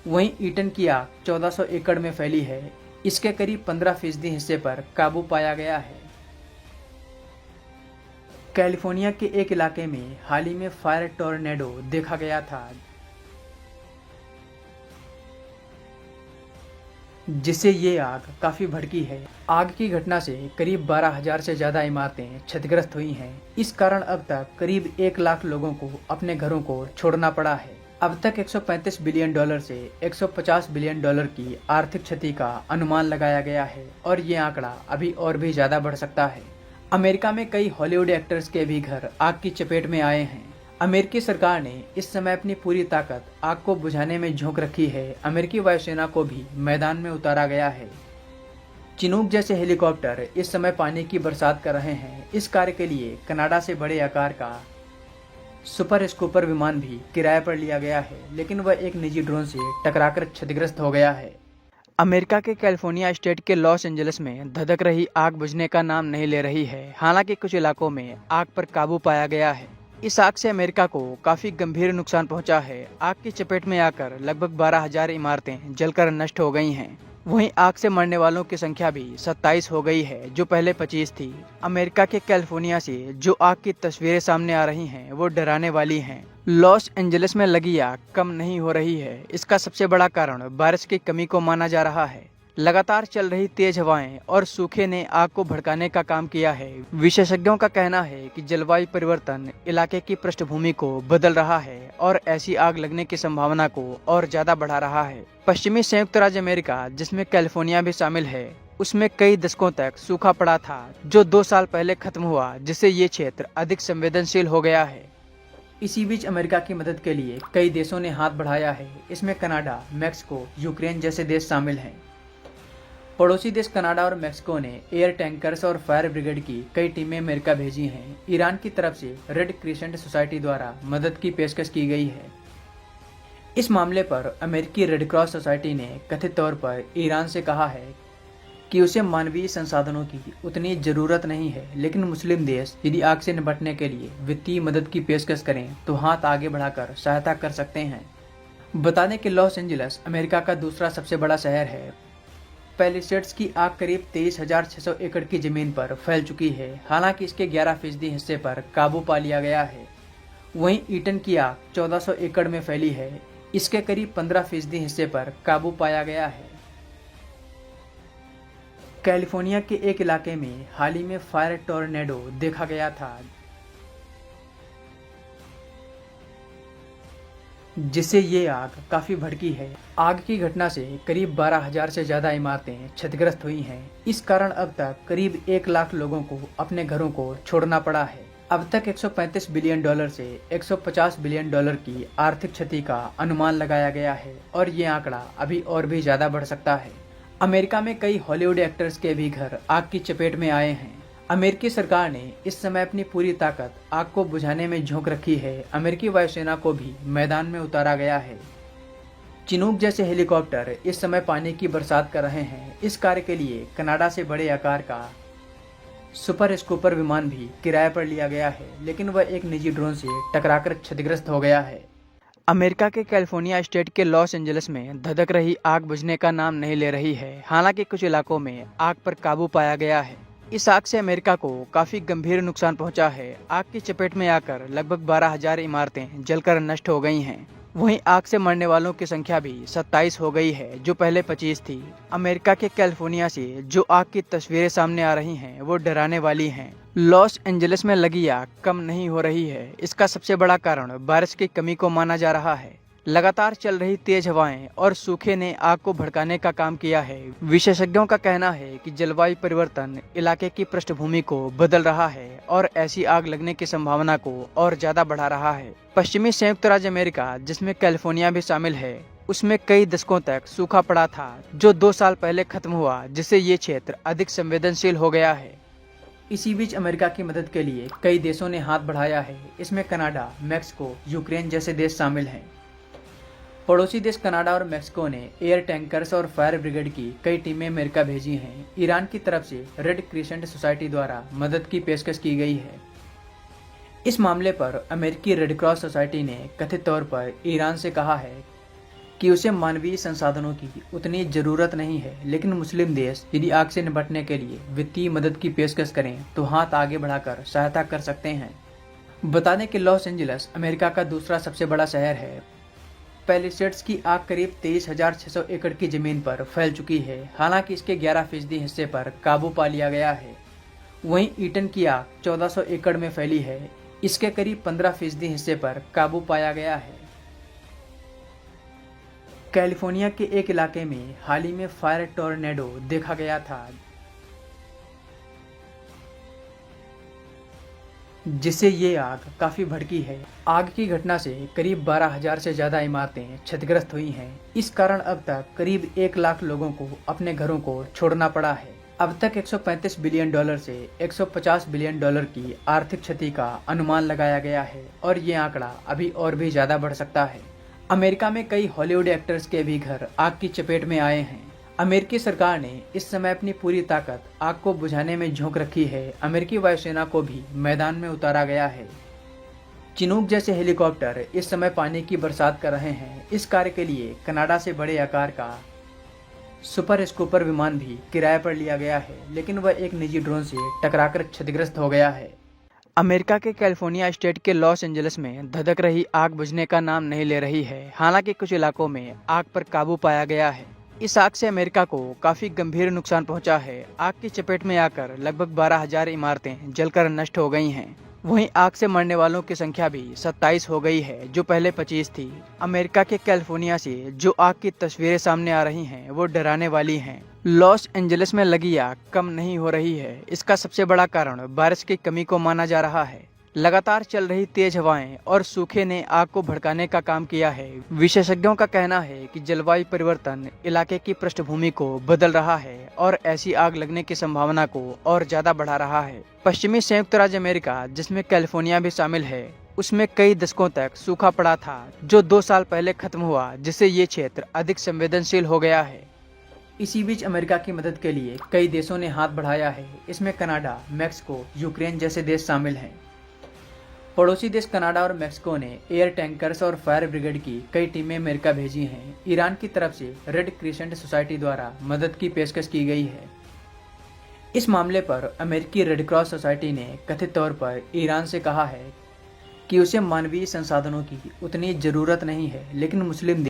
वहीं ईटन की आग 1400 एकड़ में फैली है। इसके करीब 15% हिस्से पर काबू पाया गया है। कैलिफोर्निया के एक इलाके में हाल ही में फायर टोर्नेडो देखा गया था, जिससे ये आग काफी भड़की है। आग की घटना से करीब 12,000 से ज्यादा इमारतें क्षतिग्रस्त हुई हैं। इस कारण अब तक करीब 1 लाख लोगों को अपने घरों को छोड़ना पड़ा है। अब तक $135 बिलियन से $150 बिलियन की आर्थिक क्षति का अनुमान लगाया गया है और ये आंकड़ा अभी और भी ज्यादा बढ़ सकता है। अमेरिका में कई हॉलीवुड एक्टर्स के भी घर आग की चपेट में आए हैं। अमेरिकी सरकार ने इस समय अपनी पूरी ताकत आग को बुझाने में झोंक रखी है। अमेरिकी वायुसेना को भी मैदान में उतारा गया है। चिनूक जैसे हेलीकॉप्टर इस समय पानी की बरसात कर रहे हैं। इस कार्य के लिए कनाडा से बड़े आकार का सुपर स्कूपर विमान भी किराए पर लिया गया है, लेकिन वह एक निजी ड्रोन से टकराकर क्षतिग्रस्त हो गया है। अमेरिका के कैलिफोर्निया स्टेट के लॉस एंजलिस में धधक रही आग बुझने का नाम नहीं ले रही है। हालांकि कुछ इलाकों में आग पर काबू पाया गया है। इस आग से अमेरिका को काफी गंभीर नुकसान पहुंचा है। आग की चपेट में आकर लगभग 12,000 इमारतें जलकर नष्ट हो गई हैं। वहीं आग से मरने वालों की संख्या भी 27 हो गई है, जो पहले 25 थी। अमेरिका के कैलिफोर्निया से जो आग की तस्वीरें सामने आ रही हैं, वो डराने वाली हैं। लॉस एंजलिस में लगी आग कम नहीं हो रही है। इसका सबसे बड़ा कारण बारिश की कमी को माना जा रहा है। लगातार चल रही तेज हवाएं और सूखे ने आग को भड़काने का काम किया है। विशेषज्ञों का कहना है कि जलवायु परिवर्तन इलाके की पृष्ठभूमि को बदल रहा है और ऐसी आग लगने की संभावना को और ज्यादा बढ़ा रहा है। पश्चिमी संयुक्त राज्य अमेरिका, जिसमें कैलिफोर्निया भी शामिल है, उसमें कई दशकों तक सूखा पड़ा था, जो 2 साल पहले खत्म हुआ, जिससे ये क्षेत्र अधिक संवेदनशील हो गया है। इसी बीच अमेरिका की मदद के लिए कई देशों ने हाथ बढ़ाया है। इसमें कनाडा, मैक्सिको, यूक्रेन जैसे देश शामिल हैं। पड़ोसी देश कनाडा और मैक्सिको ने एयर टैंकर्स और फायर ब्रिगेड की कई टीमें अमेरिका भेजी हैं। ईरान की तरफ से रेड क्रिसेंट सोसाइटी द्वारा मदद की पेशकश की गई है। इस मामले पर अमेरिकी रेड क्रॉस सोसाइटी ने कथित तौर पर ईरान से कहा है कि उसे मानवीय संसाधनों की उतनी जरूरत नहीं है, लेकिन मुस्लिम देश यदि आग से निपटने के लिए वित्तीय मदद की पेशकश करें तो हाथ आगे बढ़ाकर सहायता कर सकते हैं। बता दें कि लॉस एंजलिस अमेरिका का दूसरा सबसे बड़ा शहर है। पैलिसेड्स की आग करीब 23,600 एकड़ की जमीन पर फैल चुकी है। हालांकि इसके 11% हिस्से पर काबू पा लिया गया है। वहीं ईटन की आग 1400 एकड़ में फैली है। इसके करीब 15% हिस्से पर काबू पाया गया है। कैलिफोर्निया के एक इलाके में हाल ही में फायर टोर्नेडो देखा गया था, जिससे ये आग काफी भड़की है। आग की घटना से करीब 12,000 से ज्यादा इमारतें क्षतिग्रस्त हुई हैं। इस कारण अब तक करीब 1 लाख लोगों को अपने घरों को छोड़ना पड़ा है। अब तक $135 बिलियन से $150 बिलियन की आर्थिक क्षति का अनुमान लगाया गया है और ये आंकड़ा अभी और भी ज्यादा बढ़ सकता है। अमेरिका में कई हॉलीवुड एक्टर्स के भी घर आग की चपेट में आए हैं। अमेरिकी सरकार ने इस समय अपनी पूरी ताकत आग को बुझाने में झोंक रखी है। अमेरिकी वायुसेना को भी मैदान में उतारा गया है। चिनूक जैसे हेलीकॉप्टर इस समय पानी की बरसात कर रहे हैं। इस कार्य के लिए कनाडा से बड़े आकार का सुपर स्कूपर विमान भी किराए पर लिया गया है, लेकिन वह एक निजी ड्रोन से टकराकर क्षतिग्रस्त हो गया है। अमेरिका के कैलिफोर्निया स्टेट के लॉस एंजलिस में धधक रही आग बुझने का नाम नहीं ले रही है। हालांकि कुछ इलाकों में आग पर काबू पाया गया है। इस आग से अमेरिका को काफी गंभीर नुकसान पहुंचा है। आग की चपेट में आकर लगभग 12,000 इमारतें जलकर नष्ट हो गई हैं। वहीं आग से मरने वालों की संख्या भी 27 हो गई है, जो पहले 25 थी। अमेरिका के कैलिफोर्निया से जो आग की तस्वीरें सामने आ रही हैं, वो डराने वाली हैं। लॉस एंजलिस में लगी आग कम नहीं हो रही है। इसका सबसे बड़ा कारण बारिश की कमी को माना जा रहा है। लगातार चल रही तेज हवाएं और सूखे ने आग को भड़काने का काम किया है। विशेषज्ञों का कहना है कि जलवायु परिवर्तन इलाके की पृष्ठभूमि को बदल रहा है और ऐसी आग लगने की संभावना को और ज्यादा बढ़ा रहा है। पश्चिमी संयुक्त राज्य अमेरिका, जिसमें कैलिफोर्निया भी शामिल है, उसमें कई दशकों तक सूखा पड़ा था, जो 2 साल पहले खत्म हुआ, जिससे ये क्षेत्र अधिक संवेदनशील हो गया है। इसी बीच अमेरिका की मदद के लिए कई देशों ने हाथ बढ़ाया है। इसमें कनाडा, मैक्सिको, यूक्रेन जैसे देश शामिल हैं। पड़ोसी देश कनाडा और मैक्सिको ने एयर टैंकर्स और फायर ब्रिगेड की कई टीमें अमेरिका भेजी हैं। ईरान की तरफ से रेड क्रिसेंट सोसाइटी द्वारा मदद की पेशकश की गई है। इस मामले पर अमेरिकी रेड क्रॉस सोसाइटी ने कथित तौर पर ईरान से कहा है कि उसे मानवीय संसाधनों की उतनी जरूरत नहीं है, लेकिन मुस्लिम देश यदि आग से निपटने के लिए वित्तीय मदद की पेशकश करें तो हाथ आगे बढ़ाकर सहायता कर सकते हैं। बता दें कि लॉस एंजलिस अमेरिका का दूसरा सबसे बड़ा शहर है। पैलिसेड्स की आग करीब 23,600 एकड़ की जमीन पर फैल चुकी है। हालांकि इसके 11% हिस्से पर काबू पा लिया गया है। वहीं ईटन की आग 1400 एकड़ में फैली है। इसके करीब 15% हिस्से पर काबू पाया गया है। कैलिफोर्निया के एक इलाके में हाल ही में फायर टोर्नेडो देखा गया था, जिससे ये आग काफी भड़की है। आग की घटना से करीब 12,000 से ज्यादा इमारतें क्षतिग्रस्त हुई हैं। इस कारण अब तक करीब 1 लाख लोगों को अपने घरों को छोड़ना पड़ा है। अब तक $135 बिलियन से $150 बिलियन की आर्थिक क्षति का अनुमान लगाया गया है और ये आंकड़ा अभी और भी ज्यादा बढ़ सकता है। अमेरिका में कई हॉलीवुड एक्टर्स के भी घर आग की चपेट में आए हैं। अमेरिकी सरकार ने इस समय अपनी पूरी ताकत आग को बुझाने में झोंक रखी है। अमेरिकी वायुसेना को भी मैदान में उतारा गया है। चिनूक जैसे हेलीकॉप्टर इस समय पानी की बरसात कर रहे हैं। इस कार्य के लिए कनाडा से बड़े आकार का सुपर स्कूपर विमान भी किराए पर लिया गया है, लेकिन वह एक निजी ड्रोन से टकराकर क्षतिग्रस्त हो गया है। अमेरिका के कैलिफोर्निया स्टेट के लॉस एंजलिस में धधक रही आग बुझने का नाम नहीं ले रही है। हालांकि कुछ इलाकों में आग पर काबू पाया गया है। इस आग से अमेरिका को काफी गंभीर नुकसान पहुंचा है। आग की चपेट में आकर लगभग 12,000 इमारतें जलकर नष्ट हो गई हैं। वहीं आग से मरने वालों की संख्या भी 27 हो गई है, जो पहले 25 थी। अमेरिका के कैलिफोर्निया से जो आग की तस्वीरें सामने आ रही हैं, वो डराने वाली हैं। लॉस एंजलिस में लगी आग कम नहीं हो रही है। इसका सबसे बड़ा कारण बारिश की कमी को माना जा रहा है। लगातार चल रही तेज हवाएं और सूखे ने आग को भड़काने का काम किया है। विशेषज्ञों का कहना है कि जलवायु परिवर्तन इलाके की पृष्ठभूमि को बदल रहा है और ऐसी आग लगने की संभावना को और ज्यादा बढ़ा रहा है। पश्चिमी संयुक्त राज्य अमेरिका, जिसमें कैलिफोर्निया भी शामिल है, उसमें कई दशकों तक सूखा पड़ा था, जो 2 साल पहले खत्म हुआ, जिससे ये क्षेत्र अधिक संवेदनशील हो गया है। इसी बीच अमेरिका की मदद के लिए कई देशों ने हाथ बढ़ाया है। इसमें कनाडा, मैक्सिको, यूक्रेन जैसे देश शामिल हैं। पड़ोसी देश कनाडा और मैक्सिको ने एयर टैंकर्स और फायर ब्रिगेड की कई टीमें अमेरिका भेजी हैं। ईरान की तरफ से रेड क्रिसेंट सोसाइटी द्वारा मदद की पेशकश की गई है। इस मामले पर अमेरिकी रेड क्रॉस सोसाइटी ने कथित तौर पर ईरान से कहा है कि उसे मानवीय संसाधनों की उतनी जरूरत नहीं है, लेकिन मुस्लिम